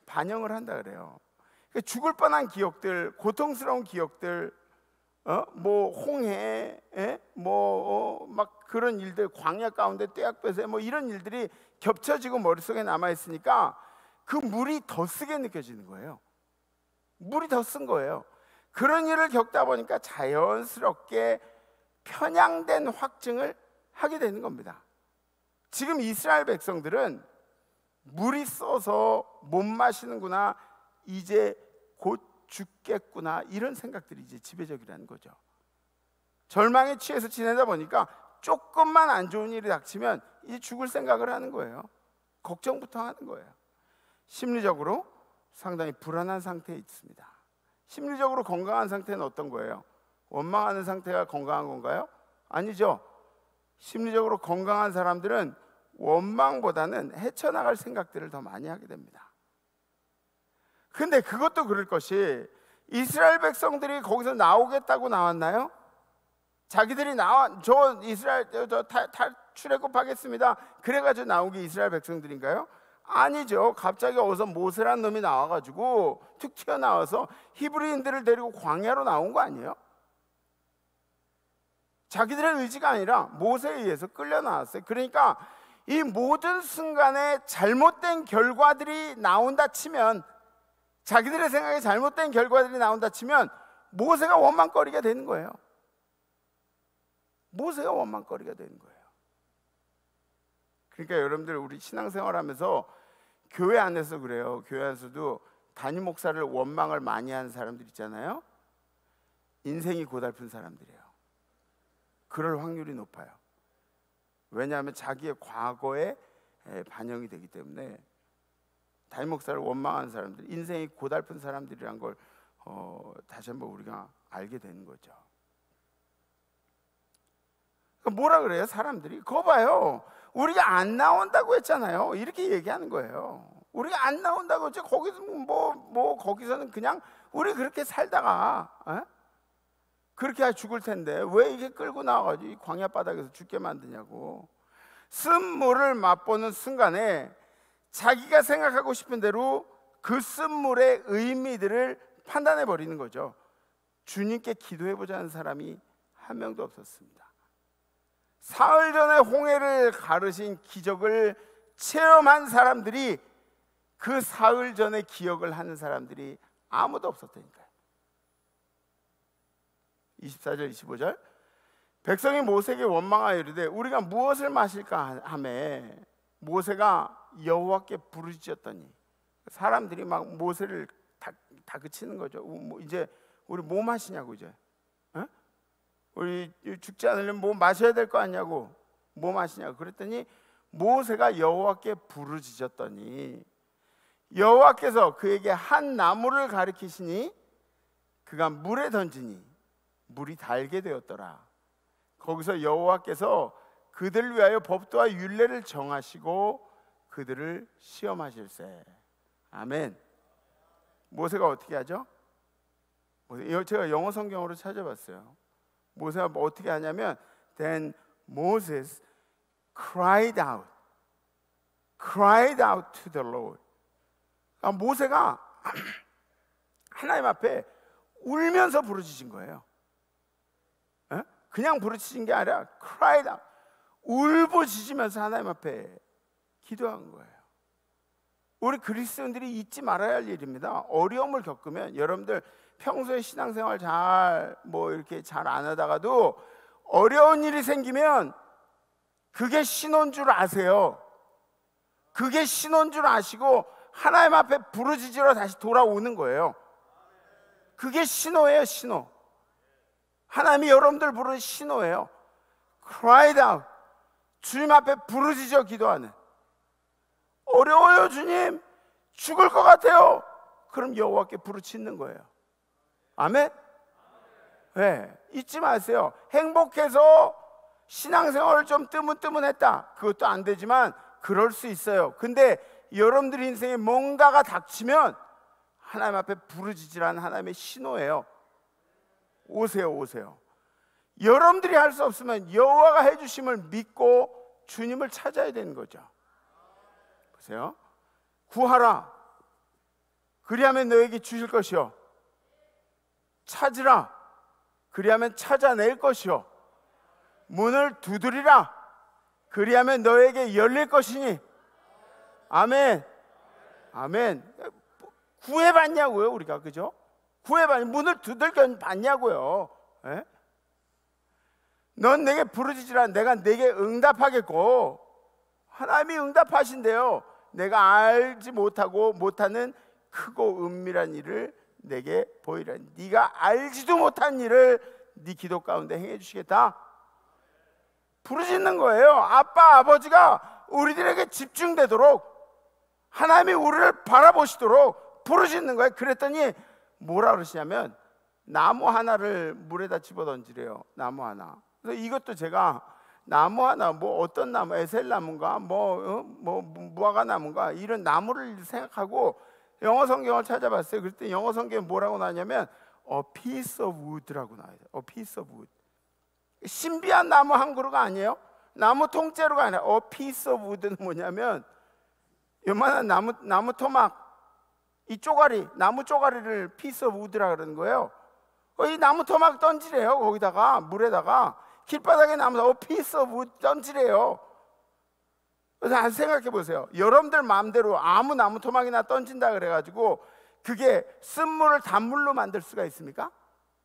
반영을 한다 그래요. 죽을 뻔한 기억들, 고통스러운 기억들, 뭐 홍해, 막 그런 일들, 광야 가운데 떼약볕에 뭐 이런 일들이 겹쳐지고 머릿속에 남아 있으니까 그 물이 더 쓰게 느껴지는 거예요. 물이 더 쓴 거예요. 그런 일을 겪다 보니까 자연스럽게 편향된 확증을 하게 되는 겁니다. 지금 이스라엘 백성들은 물이 써서 못 마시는구나, 이제 곧 죽겠구나, 이런 생각들이 이제 지배적이라는 거죠. 절망에 취해서 지내다 보니까 조금만 안 좋은 일이 닥치면 이제 죽을 생각을 하는 거예요. 걱정부터 하는 거예요. 심리적으로 상당히 불안한 상태에 있습니다. 심리적으로 건강한 상태는 어떤 거예요? 원망하는 상태가 건강한 건가요? 아니죠. 심리적으로 건강한 사람들은 원망보다는 헤쳐나갈 생각들을 더 많이 하게 됩니다. 근데 그것도 그럴 것이, 이스라엘 백성들이 거기서 나오겠다고 나왔나요? 자기들이 저 이스라엘 출애굽하겠습니다 그래가지고 나온 게 이스라엘 백성들인가요? 아니죠. 갑자기 어디서 모세라는 놈이 나와가지고 툭 튀어나와서 히브리인들을 데리고 광야로 나온 거 아니에요? 자기들의 의지가 아니라 모세에 의해서 끌려 나왔어요. 그러니까 이 모든 순간에 잘못된 결과들이 나온다 치면, 자기들의 생각에 잘못된 결과들이 나온다 치면 모세가 원망거리가 되는 거예요. 모세가 원망거리가 되는 거예요. 그러니까 여러분들, 우리 신앙생활하면서 교회 안에서 그래요. 교회 안에서도 담임 목사를 원망을 많이 하는 사람들 있잖아요. 인생이 고달픈 사람들이에요. 그럴 확률이 높아요. 왜냐하면 자기의 과거에 반영이 되기 때문에. 담임 목사를 원망하는 사람들, 인생이 고달픈 사람들이란 걸 다시 한번 우리가 알게 되는 거죠. 뭐라 그래요? 사람들이 거 봐요, 우리가 안 나온다고 했잖아요, 이렇게 얘기하는 거예요. 우리가 안 나온다고 했지, 거기서 거기서는 그냥 우리 그렇게 살다가 그렇게 죽을 텐데 왜 이게 끌고 나와가지고 광야 바닥에서 죽게 만드냐고. 쓴물을 맛보는 순간에 자기가 생각하고 싶은 대로 그 쓴물의 의미들을 판단해 버리는 거죠. 주님께 기도해 보자는 사람이 한 명도 없었습니다. 사흘 전에 홍해를 가르신 기적을 체험한 사람들이, 그 사흘 전에 기억을 하는 사람들이 아무도 없었다니까요. 24절 25절, 백성이 모세에게 원망하여 이르되 우리가 무엇을 마실까 하매 모세가 여호와께 부르짖었더니, 사람들이 막 모세를 다그치는 거죠. 이제 우리 뭐 마시냐고, 이제 우리 죽지 않으려면 뭐 마셔야 될 거 아니냐고, 뭐 마시냐고. 그랬더니 모세가 여호와께 부르짖었더니 여호와께서 그에게 한 나무를 가리키시니 그가 물에 던지니 물이 달게 되었더라. 거기서 여호와께서 그들을 위하여 법도와 율례를 정하시고 그들을 시험하실세. 아멘. 모세가 어떻게 하죠? 제가 영어 성경으로 찾아봤어요. 모세가 어떻게 하냐면 Then Moses cried out to the Lord. 모세가 하나님 앞에 울면서 부르짖은 거예요. 그냥 부르짖은 게 아니라 cried out, 울부짖으면서 하나님 앞에 기도한 거예요. 우리 그리스도인들이 잊지 말아야 할 일입니다. 어려움을 겪으면 여러분들 평소에 신앙생활 이렇게 잘 안 하다가도 어려운 일이 생기면 그게 신호인 줄 아세요. 그게 신호인 줄 아시고 하나님 앞에 부르짖으러 다시 돌아오는 거예요. 그게 신호예요, 신호. 하나님이 여러분들 부르는 신호예요. cried out, 주님 앞에 부르짖어 기도하는. 어려워요, 주님. 죽을 것 같아요. 그럼 여호와께 부르짖는 거예요. 아멘? 네, 잊지 마세요. 행복해서 신앙생활을 좀 뜨문뜨문했다. 그것도 안 되지만 그럴 수 있어요. 근데 여러분들 인생에 뭔가가 닥치면 하나님 앞에 부르짖으라는 하나님의 신호예요. 오세요. 여러분들이 할 수 없으면 여호와가 해주심을 믿고 주님을 찾아야 되는 거죠. 보세요. 구하라. 그리하면 너에게 주실 것이요. 찾으라. 그리하면 찾아낼 것이요. 문을 두드리라. 그리하면 너에게 열릴 것이니. 아멘. 구해봤냐고요, 우리가. 그죠? 문을 두들겨 봤냐고요. 에? 넌 내게 부르짖으라. 내가 내게 응답하겠고. 하나님이 응답하신대요. 내가 알지 못하는 크고 은밀한 일을 내게 보이라. 네가 알지도 못한 일을 네 기도 가운데 행해 주시겠다. 부르짖는 거예요. 아빠, 아버지가 우리들에게 집중되도록, 하나님이 우리를 바라보시도록 부르짖는 거예요. 그랬더니 뭐라 그러시냐면 나무 하나를 물에다 집어 던지래요. 나무 하나. 그래서 이것도 제가 나무 하나, 어떤 나무, 에셀나무인가, 무화과 나무인가, 이런 나무를 생각하고 영어 성경을 찾아봤어요. 그랬더니 영어 성경에 뭐라고 나왔냐면 A piece of wood라고 나와요. A piece of wood. 신비한 나무 한 그루가 아니에요. 나무 통째로가 아니라 A piece of wood는 뭐냐면 요만한 나무 토막, 이 쪼가리, 나무 쪼가리를 piece of wood라 그러는 거예요. 이 나무 토막 던지래요. 거기다가 물에다가 길바닥에 나무 piece of wood 던지래요. 그래서 생각해 보세요. 여러분들 마음대로 아무 나무 토막이나 던진다 그래가지고 그게 쓴물을 단물로 만들 수가 있습니까?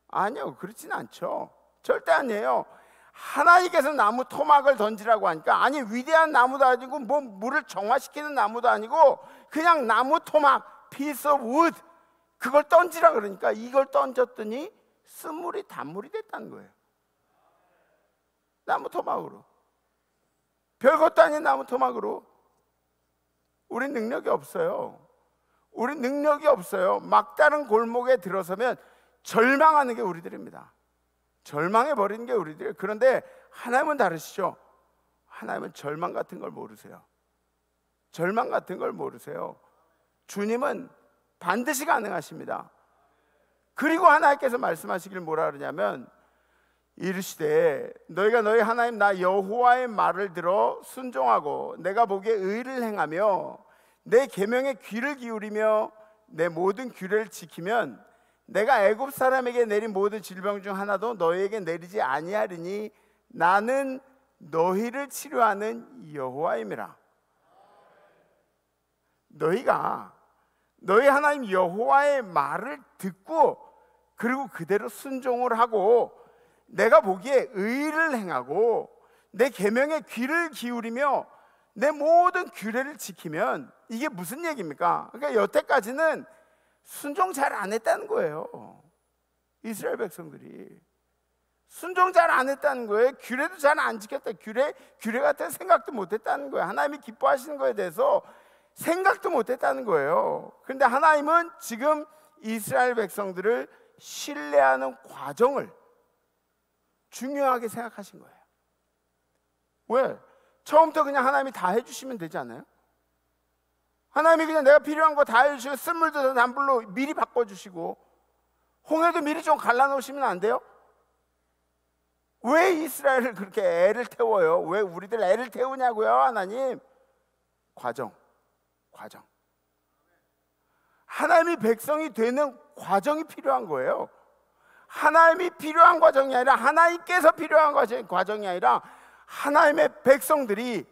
아니요, 그렇진 않죠. 절대 아니에요. 하나님께서 나무 토막을 던지라고 하니까, 아니 위대한 나무도 아니고 물을 정화시키는 나무도 아니고 그냥 나무 토막, piece of wood, 그걸 던지라 그러니까 이걸 던졌더니 쓴물이 단물이 됐다는 거예요. 나무 토막으로. 별것도 아닌 나무 토막으로. 우린 능력이 없어요. 막다른 골목에 들어서면 절망하는 게 우리들입니다. 절망해버리는 게 우리들이에요. 그런데 하나님은 다르시죠. 하나님은 절망 같은 걸 모르세요. 주님은 반드시 가능하십니다. 그리고 하나님께서 말씀하시길 뭐라 그러냐면 이르시되 너희가 너희 하나님 나 여호와의 말을 들어 순종하고 내가 보기에 의를 행하며 내 계명에 귀를 기울이며 내 모든 규례를 지키면 내가 애굽 사람에게 내린 모든 질병 중 하나도 너희에게 내리지 아니하리니 나는 너희를 치료하는 여호와임이라. 너희가 너희 하나님 여호와의 말을 듣고 그리고 그대로 순종을 하고 내가 보기에 의를 행하고 내 계명에 귀를 기울이며 내 모든 규례를 지키면, 이게 무슨 얘기입니까? 그러니까 여태까지는 순종 잘 안 했다는 거예요. 이스라엘 백성들이 순종 잘 안 했다는 거예요. 규례도 잘 안 지켰다. 규례 같은 생각도 못 했다는 거예요. 하나님이 기뻐하시는 거에 대해서 생각도 못 했다는 거예요. 그런데 하나님은 지금 이스라엘 백성들을 신뢰하는 과정을 중요하게 생각하신 거예요. 왜? 처음부터 그냥 하나님이 다 해주시면 되지 않아요? 하나님이 그냥 내가 필요한 거 다 해주시고 쓴물도 단불로 미리 바꿔주시고 홍해도 미리 좀 갈라놓으시면 안 돼요? 왜 이스라엘을 그렇게 애를 태워요? 왜 우리들 애를 태우냐고요? 하나님, 과정. 하나님이 백성이 되는 과정이 필요한 거예요. 하나님이 필요한 과정이 아니라 하나님께서 필요한 과정이 아니라 하나님의 백성들이,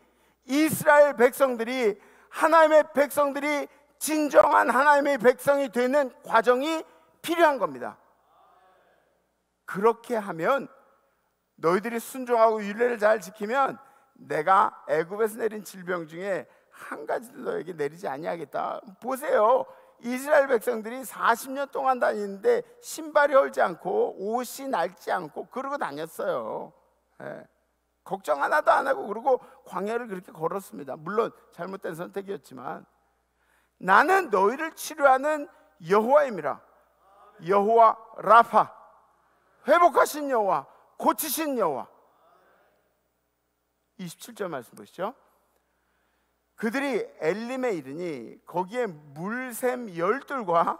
이스라엘 백성들이, 하나님의 백성들이 진정한 하나님의 백성이 되는 과정이 필요한 겁니다. 그렇게 하면 너희들이 순종하고 율례를 잘 지키면 내가 애굽에서 내린 질병 중에 한 가지도 너에게 내리지 아니하겠다. 보세요. 이스라엘 백성들이 40년 동안 다니는데 신발이 헐지 않고 옷이 낡지 않고 그러고 다녔어요. 걱정 하나도 안 하고 그러고 광야를 그렇게 걸었습니다. 물론 잘못된 선택이었지만 나는 너희를 치료하는 여호와임이라. 여호와 라파, 회복하신 여호와, 고치신 여호와. 27절 말씀 보시죠. 그들이 엘림에 이르니 거기에 물샘 12과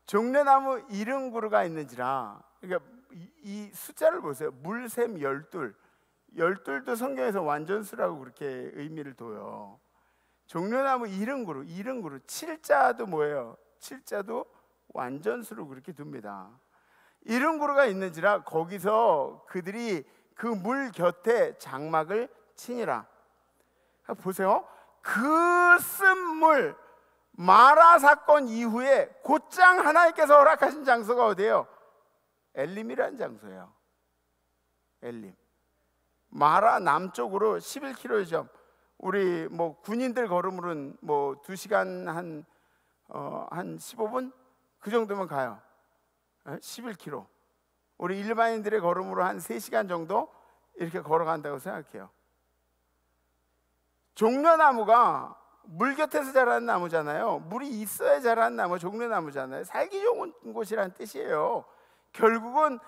종려나무 70그루가 있는지라. 그러니까 이 숫자를 보세요. 물샘 12. 12도 성경에서 완전수라고 그렇게 의미를 둬요. 종려나무 70그루, 70그루. 7자도 뭐예요? 7자도 완전수로 그렇게 둡니다. 70그루가 있는지라 거기서 그들이 그 물 곁에 장막을 치니라. 보세요. 그 쓴 물, 마라 사건 이후에 곧장 하나님께서 허락하신 장소가 어디예요? 엘림이라는 장소예요. 엘림. 마라 남쪽으로 11km죠. 우리 뭐 군인들 걸음으로는 뭐 2시간 한 15분 그 정도면 가요. 11km. 우리 일반인들의 걸음으로 한 3시간 정도 이렇게 걸어간다고 생각해요. 종려나무가 물 곁에서 자라는 나무잖아요. 물이 있어야 자라는 나무, 종려나무잖아요. 살기 좋은 곳이라는 뜻이에요. 결국은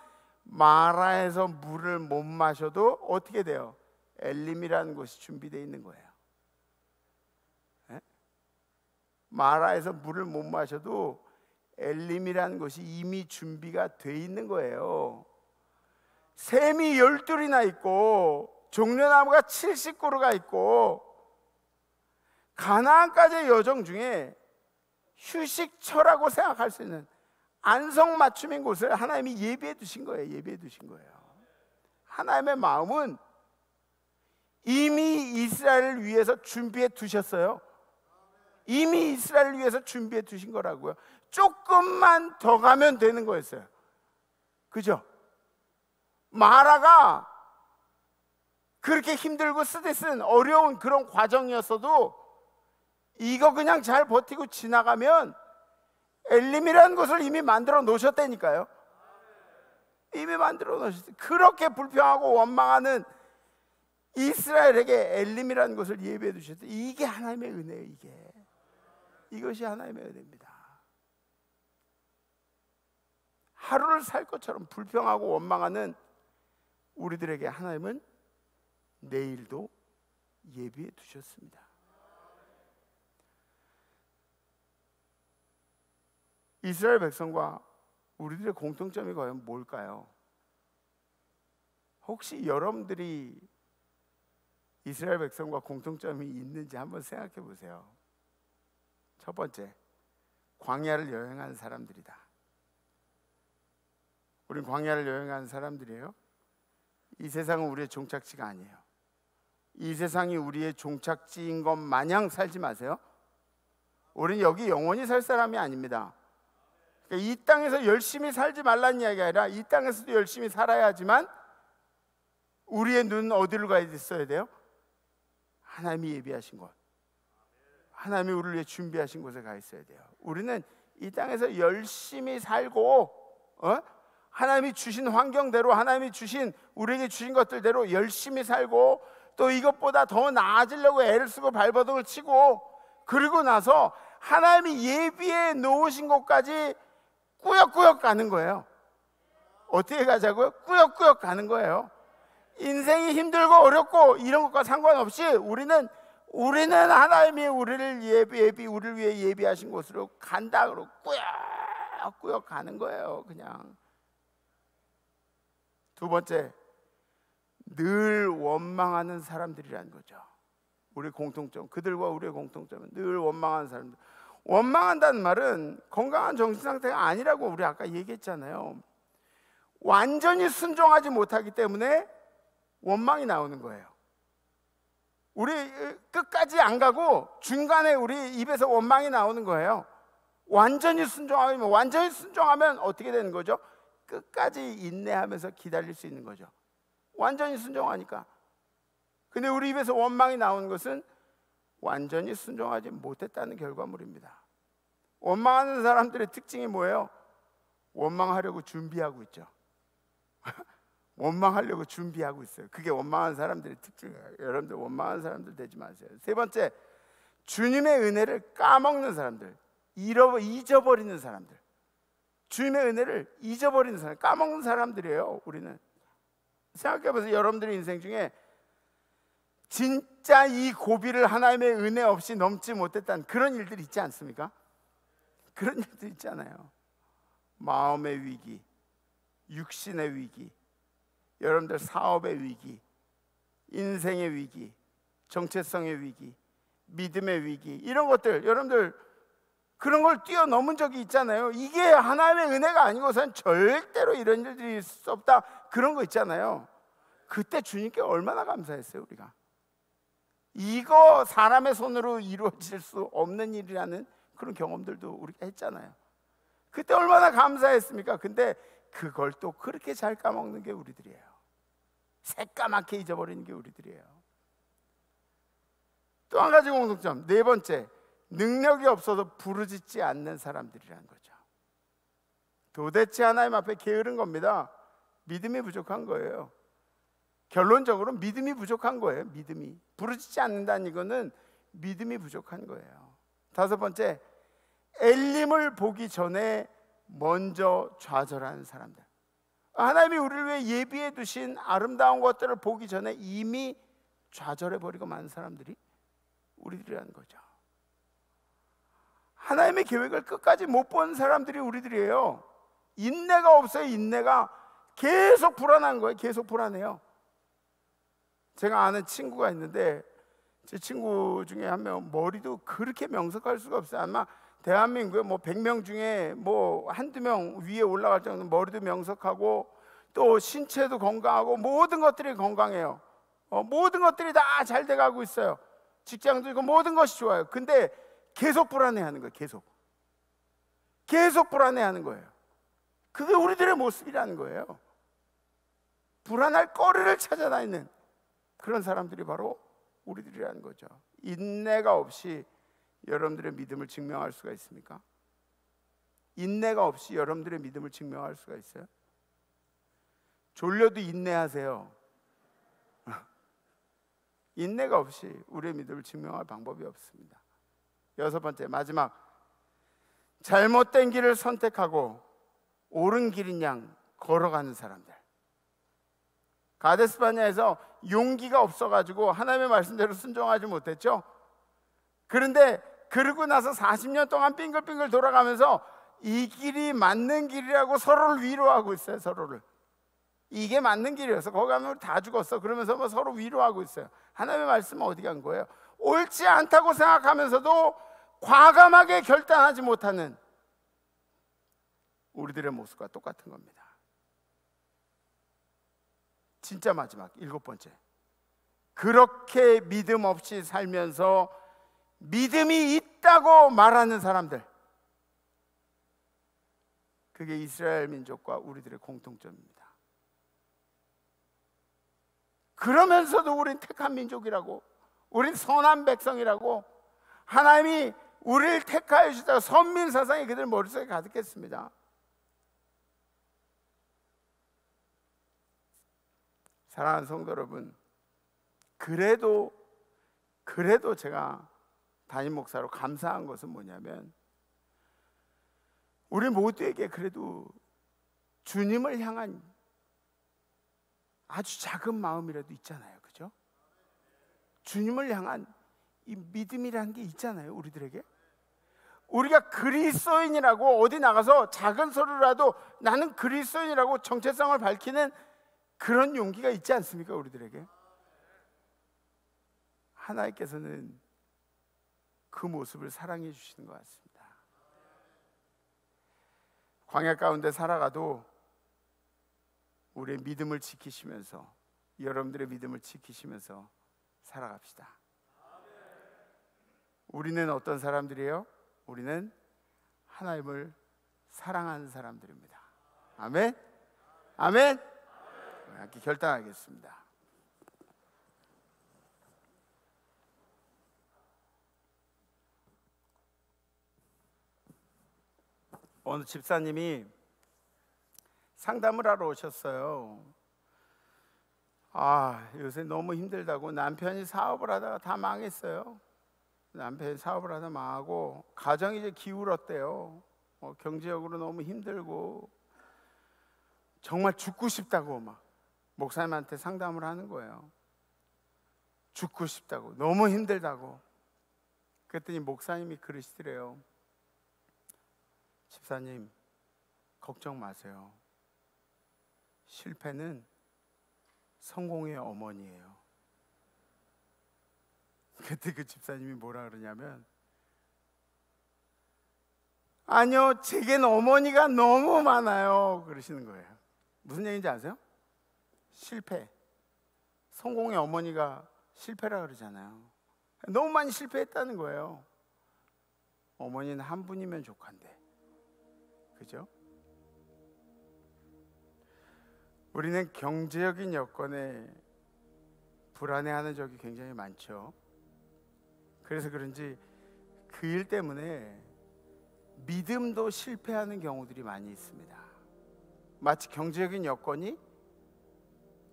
마라에서 물을 못 마셔도 어떻게 돼요? 엘림이라는 곳이 준비되어 있는 거예요. 마라에서 물을 못 마셔도 엘림이라는 곳이 이미 준비가 돼 있는 거예요. 샘이 12이나 있고 종려나무가 70그루가 있고 가나안까지의 여정 중에 휴식처라고 생각할 수 있는 안성맞춤인 곳을 하나님이 예비해 두신 거예요. 예비해 두신 거예요. 하나님의 마음은 이미 이스라엘을 위해서 준비해 두셨어요. 이미 이스라엘을 위해서 준비해 두신 거라고요. 조금만 더 가면 되는 거였어요. 그죠? 마라가 그렇게 힘들고 스트레스는 어려운 그런 과정이었어도 이거 그냥 잘 버티고 지나가면 엘림이라는 곳을 이미 만들어 놓으셨다니까요. 이미 만들어 놓으셨어요. 그렇게 불평하고 원망하는 이스라엘에게 엘림이라는 곳을 예비해 두셨어요. 이게 하나님의 은혜예요. 이것이 하나님의 은혜입니다. 하루를 살 것처럼 불평하고 원망하는 우리들에게 하나님은 내일도 예비해 두셨습니다. 이스라엘 백성과 우리들의 공통점이 과연 뭘까요? 혹시 여러분들이 이스라엘 백성과 공통점이 있는지 한번 생각해 보세요. 첫 번째, 광야를 여행한 사람들이다. 우린 광야를 여행한 사람들이에요. 이 세상은 우리의 종착지가 아니에요. 이 세상이 우리의 종착지인 것 마냥 살지 마세요. 우린 여기 영원히 살 사람이 아닙니다. 그러니까 이 땅에서 열심히 살지 말라는 이야기가 아니라 이 땅에서도 열심히 살아야 하지만 우리의 눈은 어디로 가야 있어야 돼요? 하나님이 예비하신 곳, 하나님이 우리를 위해 준비하신 곳에 가 있어야 돼요. 우리는 이 땅에서 열심히 살고 하나님이 주신 환경대로, 하나님이 주신 우리에게 주신 것들대로 열심히 살고 또 이것보다 더 나아지려고 애를 쓰고 발버둥을 치고 그리고 나서 하나님이 예비해 놓으신 곳까지 꾸역꾸역 가는 거예요. 어떻게 가자고요? 꾸역꾸역 가는 거예요. 인생이 힘들고 어렵고 이런 것과 상관없이 우리는 하나님이 우리를 우리를 위해 예비하신 곳으로 간다. 그러고 꾸역꾸역 가는 거예요. 그냥. 두 번째, 늘 원망하는 사람들이라는 거죠. 우리 공통점, 그들과 우리의 공통점은 늘 원망하는 사람들. 원망한다는 말은 건강한 정신 상태가 아니라고 우리 아까 얘기했잖아요. 완전히 순종하지 못하기 때문에 원망이 나오는 거예요. 우리 끝까지 안 가고 중간에 우리 입에서 원망이 나오는 거예요. 완전히 순종하면 어떻게 되는 거죠? 끝까지 인내하면서 기다릴 수 있는 거죠. 완전히 순종하니까. 근데 우리 입에서 원망이 나오는 것은 완전히 순종하지 못했다는 결과물입니다. 원망하는 사람들의 특징이 뭐예요? 원망하려고 준비하고 있죠. 원망하려고 준비하고 있어요. 그게 원망하는 사람들의 특징이에요. 여러분들 원망하는 사람들 되지 마세요. 세 번째, 주님의 은혜를 까먹는 사람들, 잊어버리는 사람들. 주님의 은혜를 잊어버리는 사람, 까먹는 사람들이에요. 우리는 생각해보세요. 여러분들의 인생 중에 진짜 이 고비를 하나님의 은혜 없이 넘지 못했다는 그런 일들이 있지 않습니까? 그런 일들 있잖아요. 마음의 위기, 육신의 위기, 여러분들 사업의 위기, 인생의 위기, 정체성의 위기, 믿음의 위기, 이런 것들 여러분들 그런 걸 뛰어넘은 적이 있잖아요. 이게 하나님의 은혜가 아니고선 절대로 이런 일들이 있을 수 없다, 그런 거 있잖아요. 그때 주님께 얼마나 감사했어요. 우리가 이거 사람의 손으로 이루어질 수 없는 일이라는 그런 경험들도 우리가 했잖아요. 그때 얼마나 감사했습니까? 근데 그걸 또 그렇게 잘 까먹는 게 우리들이에요. 새까맣게 잊어버리는 게 우리들이에요. 또 한 가지 공통점, 네 번째, 능력이 없어서 부르짖지 않는 사람들이라는 거죠. 도대체 하나님 앞에 게으른 겁니다. 믿음이 부족한 거예요. 결론적으로 믿음이 부족한 거예요. 믿음이 부르짖지 않는다는 이거는 믿음이 부족한 거예요. 다섯 번째, 엘림을 보기 전에 먼저 좌절하는 사람들. 하나님이 우리를 위해 예비해 두신 아름다운 것들을 보기 전에 이미 좌절해버리고 많은 사람들이 우리들이라는 거죠. 하나님의 계획을 끝까지 못 본 사람들이 우리들이에요. 인내가 없어요. 인내가 계속 불안한 거예요. 계속 불안해요. 제가 아는 친구가 있는데 제 친구 중에 한 명 머리도 그렇게 명석할 수가 없어요. 아마 대한민국에 100명 중에 한두 명 위에 올라갈 정도로 머리도 명석하고 또 신체도 건강하고 모든 것들이 건강해요. 모든 것들이 다 잘 돼가고 있어요. 직장도 있고 모든 것이 좋아요. 근데 계속 불안해하는 거예요. 계속 불안해하는 거예요. 그게 우리들의 모습이라는 거예요. 불안할 거리를 찾아다니는 그런 사람들이 바로 우리들이라는 거죠. 인내가 없이 여러분들의 믿음을 증명할 수가 있습니까? 인내가 없이 여러분들의 믿음을 증명할 수가 있어요? 졸려도 인내하세요. 인내가 없이 우리의 믿음을 증명할 방법이 없습니다. 여섯 번째, 마지막, 잘못된 길을 선택하고 옳은 길인 양 걸어가는 사람들. 가데스바냐에서 용기가 없어가지고 하나님의 말씀대로 순종하지 못했죠. 그런데 그러고 나서 40년 동안 빙글빙글 돌아가면서 이 길이 맞는 길이라고 서로를 위로하고 있어요. 서로를. 이게 맞는 길이어서 거기 가면 우리 다 죽었어. 그러면서 서로 위로하고 있어요. 하나님의 말씀은 어디 간 거예요? 옳지 않다고 생각하면서도 과감하게 결단하지 못하는 우리들의 모습과 똑같은 겁니다. 진짜 마지막, 일곱 번째, 그렇게 믿음 없이 살면서 믿음이 있다고 말하는 사람들. 그게 이스라엘 민족과 우리들의 공통점입니다. 그러면서도 우린 택한 민족이라고, 우린 선한 백성이라고, 하나님이 우리를 택하여 주시다가 선민 사상이 그들 머릿속에 가득했습니다. 사랑하는 성도 여러분, 그래도 제가 담임 목사로 감사한 것은 뭐냐면, 우리 모두에게 그래도 주님을 향한 아주 작은 마음이라도 있잖아요. 그죠? 주님을 향한 이 믿음이라는 게 있잖아요. 우리들에게. 우리가 그리스도인이라고 어디 나가서 작은 소리라도 나는 그리스도인이라고 정체성을 밝히는 그런 용기가 있지 않습니까? 우리들에게. 하나님께서는 그 모습을 사랑해 주시는 것 같습니다. 광야 가운데 살아가도 우리의 믿음을 지키시면서, 여러분들의 믿음을 지키시면서 살아갑시다. 우리는 어떤 사람들이에요? 우리는 하나님을 사랑하는 사람들입니다. 아멘? 아멘? 이렇게 결단하겠습니다. 어느 집사님이 상담을 하러 오셨어요. 요새 너무 힘들다고. 남편이 사업을 하다가 다 망했어요. 남편이 사업을 하다 망하고 가정이 이제 기울었대요. 경제적으로 너무 힘들고 정말 죽고 싶다고 막 목사님한테 상담을 하는 거예요. 죽고 싶다고, 너무 힘들다고. 그랬더니 목사님이 그러시더래요. 집사님, 걱정 마세요. 실패는 성공의 어머니예요. 그때 그 집사님이 뭐라 그러냐면, 아니요, 제겐 어머니가 너무 많아요, 그러시는 거예요. 무슨 얘기인지 아세요? 실패, 성공의 어머니가 실패라 그러잖아요. 너무 많이 실패했다는 거예요. 어머니는 한 분이면 족한데, 그죠? 우리는 경제적인 여건에 불안해하는 적이 굉장히 많죠. 그래서 그런지 그 일 때문에 믿음도 실패하는 경우들이 많이 있습니다. 마치 경제적인 여건이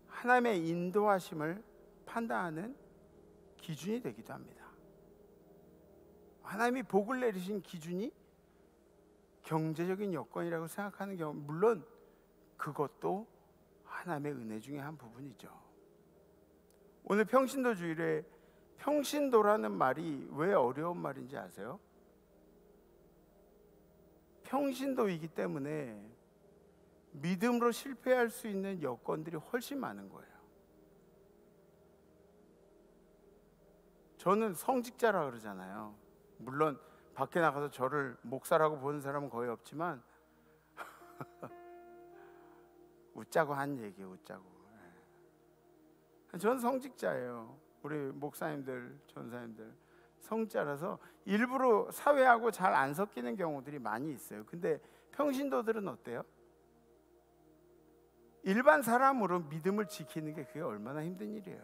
하나님의 인도하심을 판단하는 기준이 되기도 합니다. 하나님이 복을 내리신 기준이 경제적인 여건이라고 생각하는 경우, 물론 그것도 하나님의 은혜 중에 한 부분이죠. 오늘 평신도 주일에 평신도라는 말이 왜 어려운 말인지 아세요? 평신도이기 때문에 믿음으로 실패할 수 있는 여건들이 훨씬 많은 거예요. 저는 성직자라 그러잖아요. 물론 밖에 나가서 저를 목사라고 보는 사람은 거의 없지만 웃자고 한 얘기예요. 웃자고. 저는 성직자예요. 우리 목사님들, 전사님들 성직자라서 일부러 사회하고 잘 안 섞이는 경우들이 많이 있어요. 근데 평신도들은 어때요? 일반 사람으로 믿음을 지키는 게 그게 얼마나 힘든 일이에요.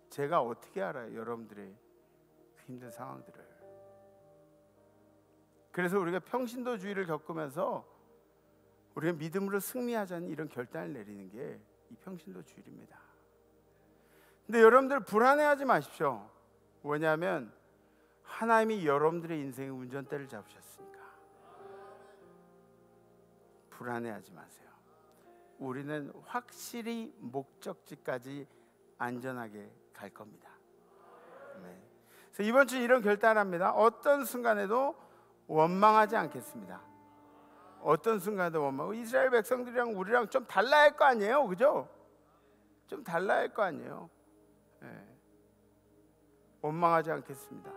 제가 어떻게 알아요, 여러분들의 그 힘든 상황들을. 그래서 우리가 평신도주의를 겪으면서 우리가 믿음으로 승리하자는 이런 결단을 내리는 게 이 평신도주의입니다. 근데 여러분들 불안해하지 마십시오. 왜냐하면 하나님이 여러분들의 인생의 운전대를 잡으셨으니까. 불안해하지 마세요. 우리는 확실히 목적지까지 안전하게 갈 겁니다. 네. 그래서 이번 주 이런 결단을 합니다. 어떤 순간에도 원망하지 않겠습니다. 어떤 순간에도 원망하고, 이스라엘 백성들이랑 우리랑 좀 달라야 할 거 아니에요, 그죠? 좀 달라야 할 거 아니에요. 네. 원망하지 않겠습니다.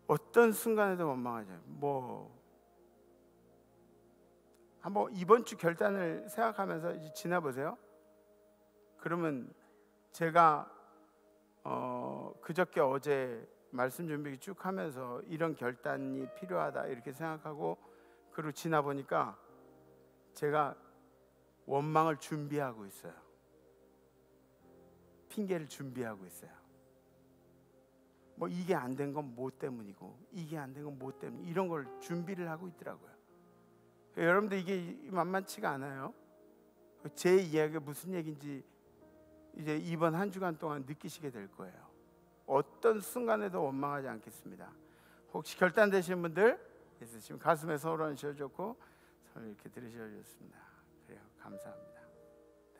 어떤 순간에도 원망하지 않아요. 한번 이번 주 결단을 생각하면서 이제 지나보세요. 그러면 제가 그저께 어제 말씀 준비 쭉 하면서 이런 결단이 필요하다 이렇게 생각하고, 그리고 지나보니까 제가 원망을 준비하고 있어요. 핑계를 준비하고 있어요. 이게 안 된 건 뭐 때문이고, 이게 안 된 건 뭐 때문에, 이런 걸 준비를 하고 있더라고요. 여러분들 이게 만만치가 않아요. 제 이야기가 무슨 얘기인지 이제 이번 한 주간 동안 느끼시게 될 거예요. 어떤 순간에도 원망하지 않겠습니다. 혹시 결단되신 분들 있으시면 가슴에 손을 얹으셔줬고 손을 이렇게 들으셔줬습니다. 그래요. 감사합니다. 네.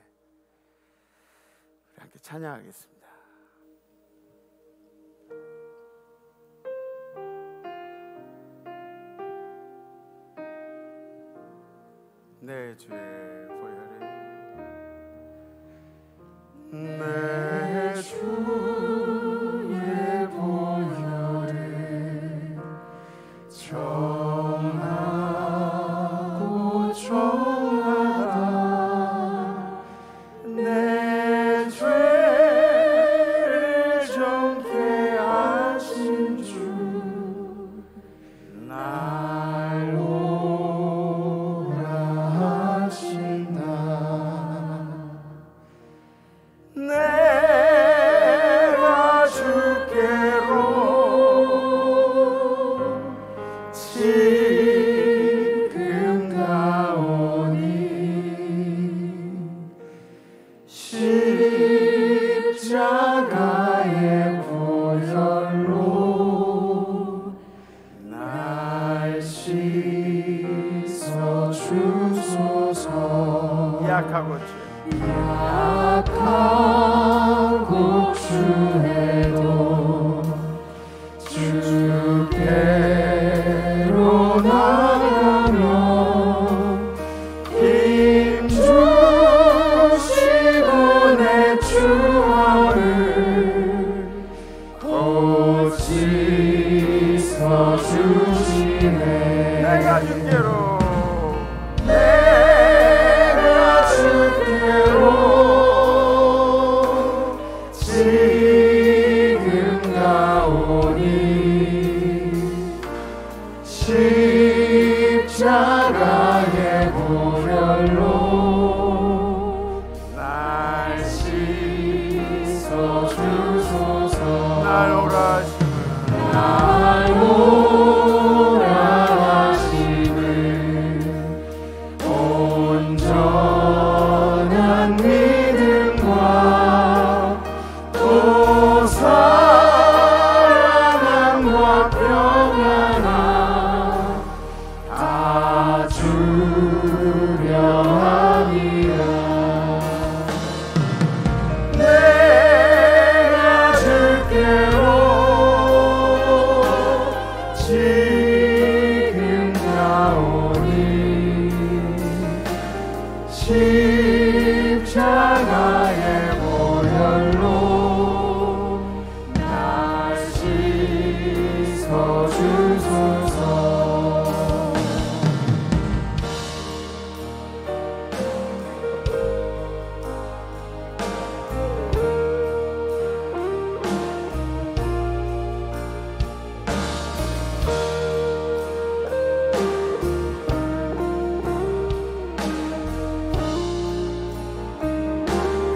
우리 함께 찬양하겠습니다. 내 주의 보혈에 내 주의 보혈에 정하고 정하다 내 죄를 정케 하신 주 날 오라 하신다. 내가 주께로 지금 가오니 십자가의 보혈로 날 씻어 주소서. 약하고 주해도 주께로 나가면 힘 주시고 내 주화를 곧 씻어 주시네. 내가 주께로 지금 가오니 십자가의 보혈로 날 씻어 주소서. 날 오라 하시는 온전한 믿음과 또 사랑함과 평안함 다 주려 함이라. 내가 주께로 지금 가오니 십자가의 보혈로 날 씻어 주소서.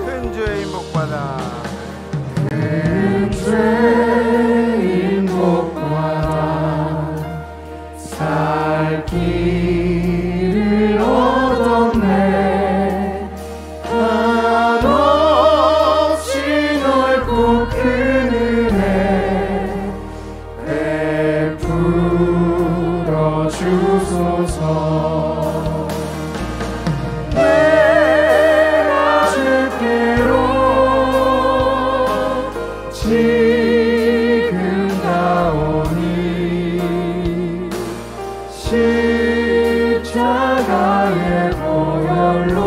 큰 죄인 복받아 큰 죄인 복받아 살 길을 얻었네. 한없이 넓고 큰 은혜 베풀어 주소서. 내가 주께로 지금 가오니 십자가의 보혈로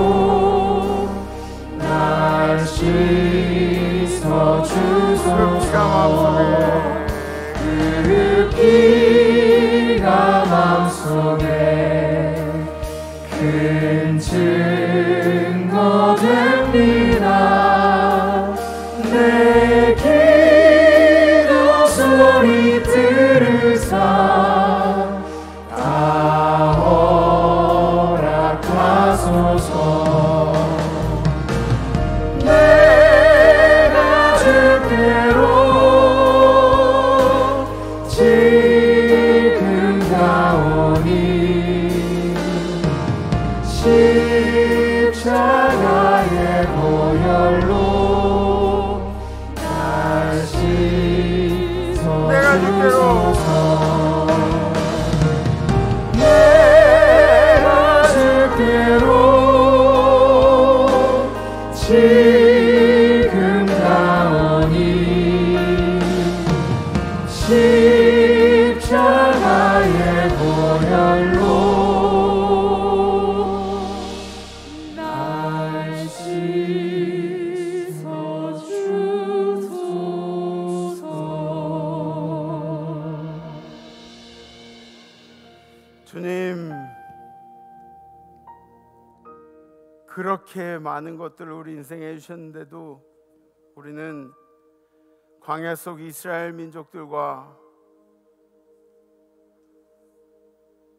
날 씻어 주소서. 그 피가 맘속에 큰 증거 됩니다. 내 기도 소리 들으사 다 허락하소서. 내가 주께로 지금 가오니 십자가의 보혈로 주님, 그렇게 많은 것들을 우리 인생에 해주셨는데도 우리는 광야 속 이스라엘 민족들과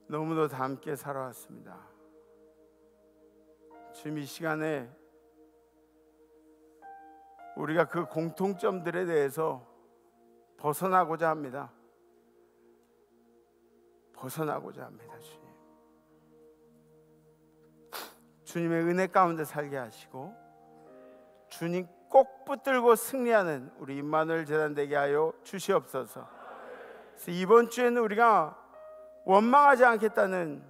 너무도 함께 살아왔습니다. 지금 이 시간에 우리가 그 공통점들에 대해서 벗어나고자 합니다. 벗어나고자 합니다. 주님의 은혜 가운데 살게 하시고 주님 꼭 붙들고 승리하는 우리 임마누엘 재단 되게 하여 주시옵소서. 그래서 이번 주에는 우리가 원망하지 않겠다는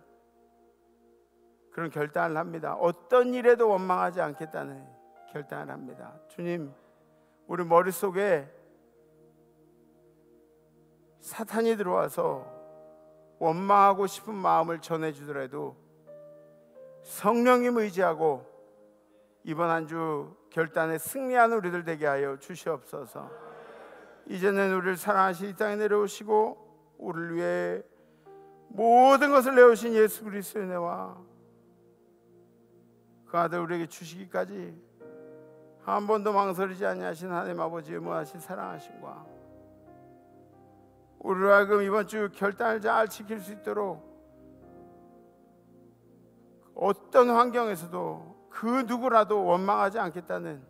그런 결단을 합니다. 어떤 일에도 원망하지 않겠다는 결단을 합니다. 주님, 우리 머릿속에 사탄이 들어와서 원망하고 싶은 마음을 전해주더라도 성령님 의지하고 이번 한 주 결단에 승리하는 우리들 되게 하여 주시옵소서. 이제는 우리를 사랑하신 이 땅에 내려오시고 우리를 위해 모든 것을 내오신 예수 그리스도의 은혜와 그 아들 우리에게 주시기까지 한 번도 망설이지 아니하신 하나님 아버지의 무한하신 사랑하심과 우리로 하여금 이번 주 결단을 잘 지킬 수 있도록 어떤 환경에서도 그 누구라도 원망하지 않겠다는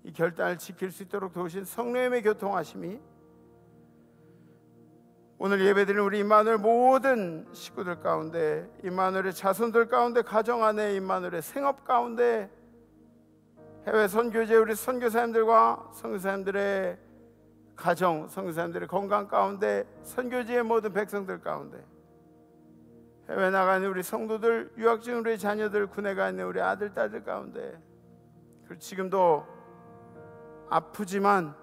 이 결단을 지킬 수 있도록 도우신 성령님의 교통하심이 오늘 예배드리는 우리 임마누엘 모든 식구들 가운데, 임마누엘의 자손들 가운데, 가정 안에 임마누엘의 생업 가운데, 해외 선교제 우리 선교사님들과 선교사님들의 가정, 선교사님들의 건강 가운데, 선교지의 모든 백성들 가운데, 해외 나가는 우리 성도들, 유학 중인 우리 자녀들, 군에 가 있는 우리 아들, 딸들 가운데, 그리고 지금도 아프지만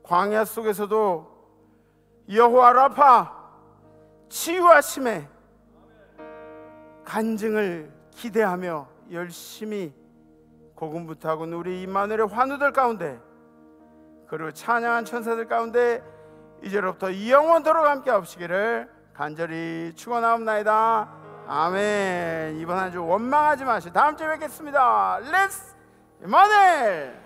광야 속에서도 여호와 라파 치유하심의 간증을 기대하며 열심히 고군분투하고는 우리 임마누엘의 환우들 가운데, 그리고 찬양한 천사들 가운데 이제로부터 영원토록 함께 하시기를 간절히 축원하옵나이다. 아멘. 이번 한 주 원망하지 마시고 다음 주에 뵙겠습니다. 렛츠 임마누엘.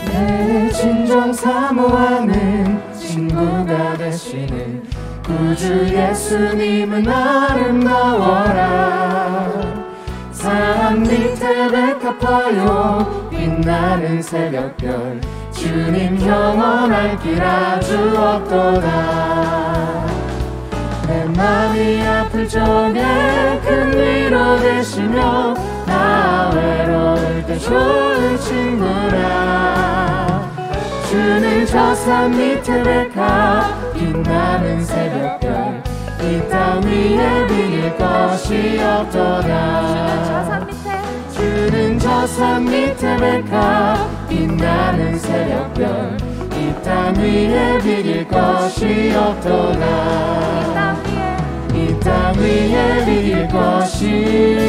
내 진정 사모하는 친구가 되시는 구주 예수님은 아름다워라. 산 밑에 백합화요 빛나는 새벽별 주님 영원할 길 아주 없도다. 내 맘이 아플 적에 큰 위로 되시며 나 외로울 때 좋은 친구라. 주는 저 산 밑에 백합 빛나는 새벽별 이 땅 위에 비길 것이 없도다. 주는 저 산 밑에 백합 빛나는 새벽별 이 땅 위에 비길 것이 없도다. 이 땅 위에 비길 것이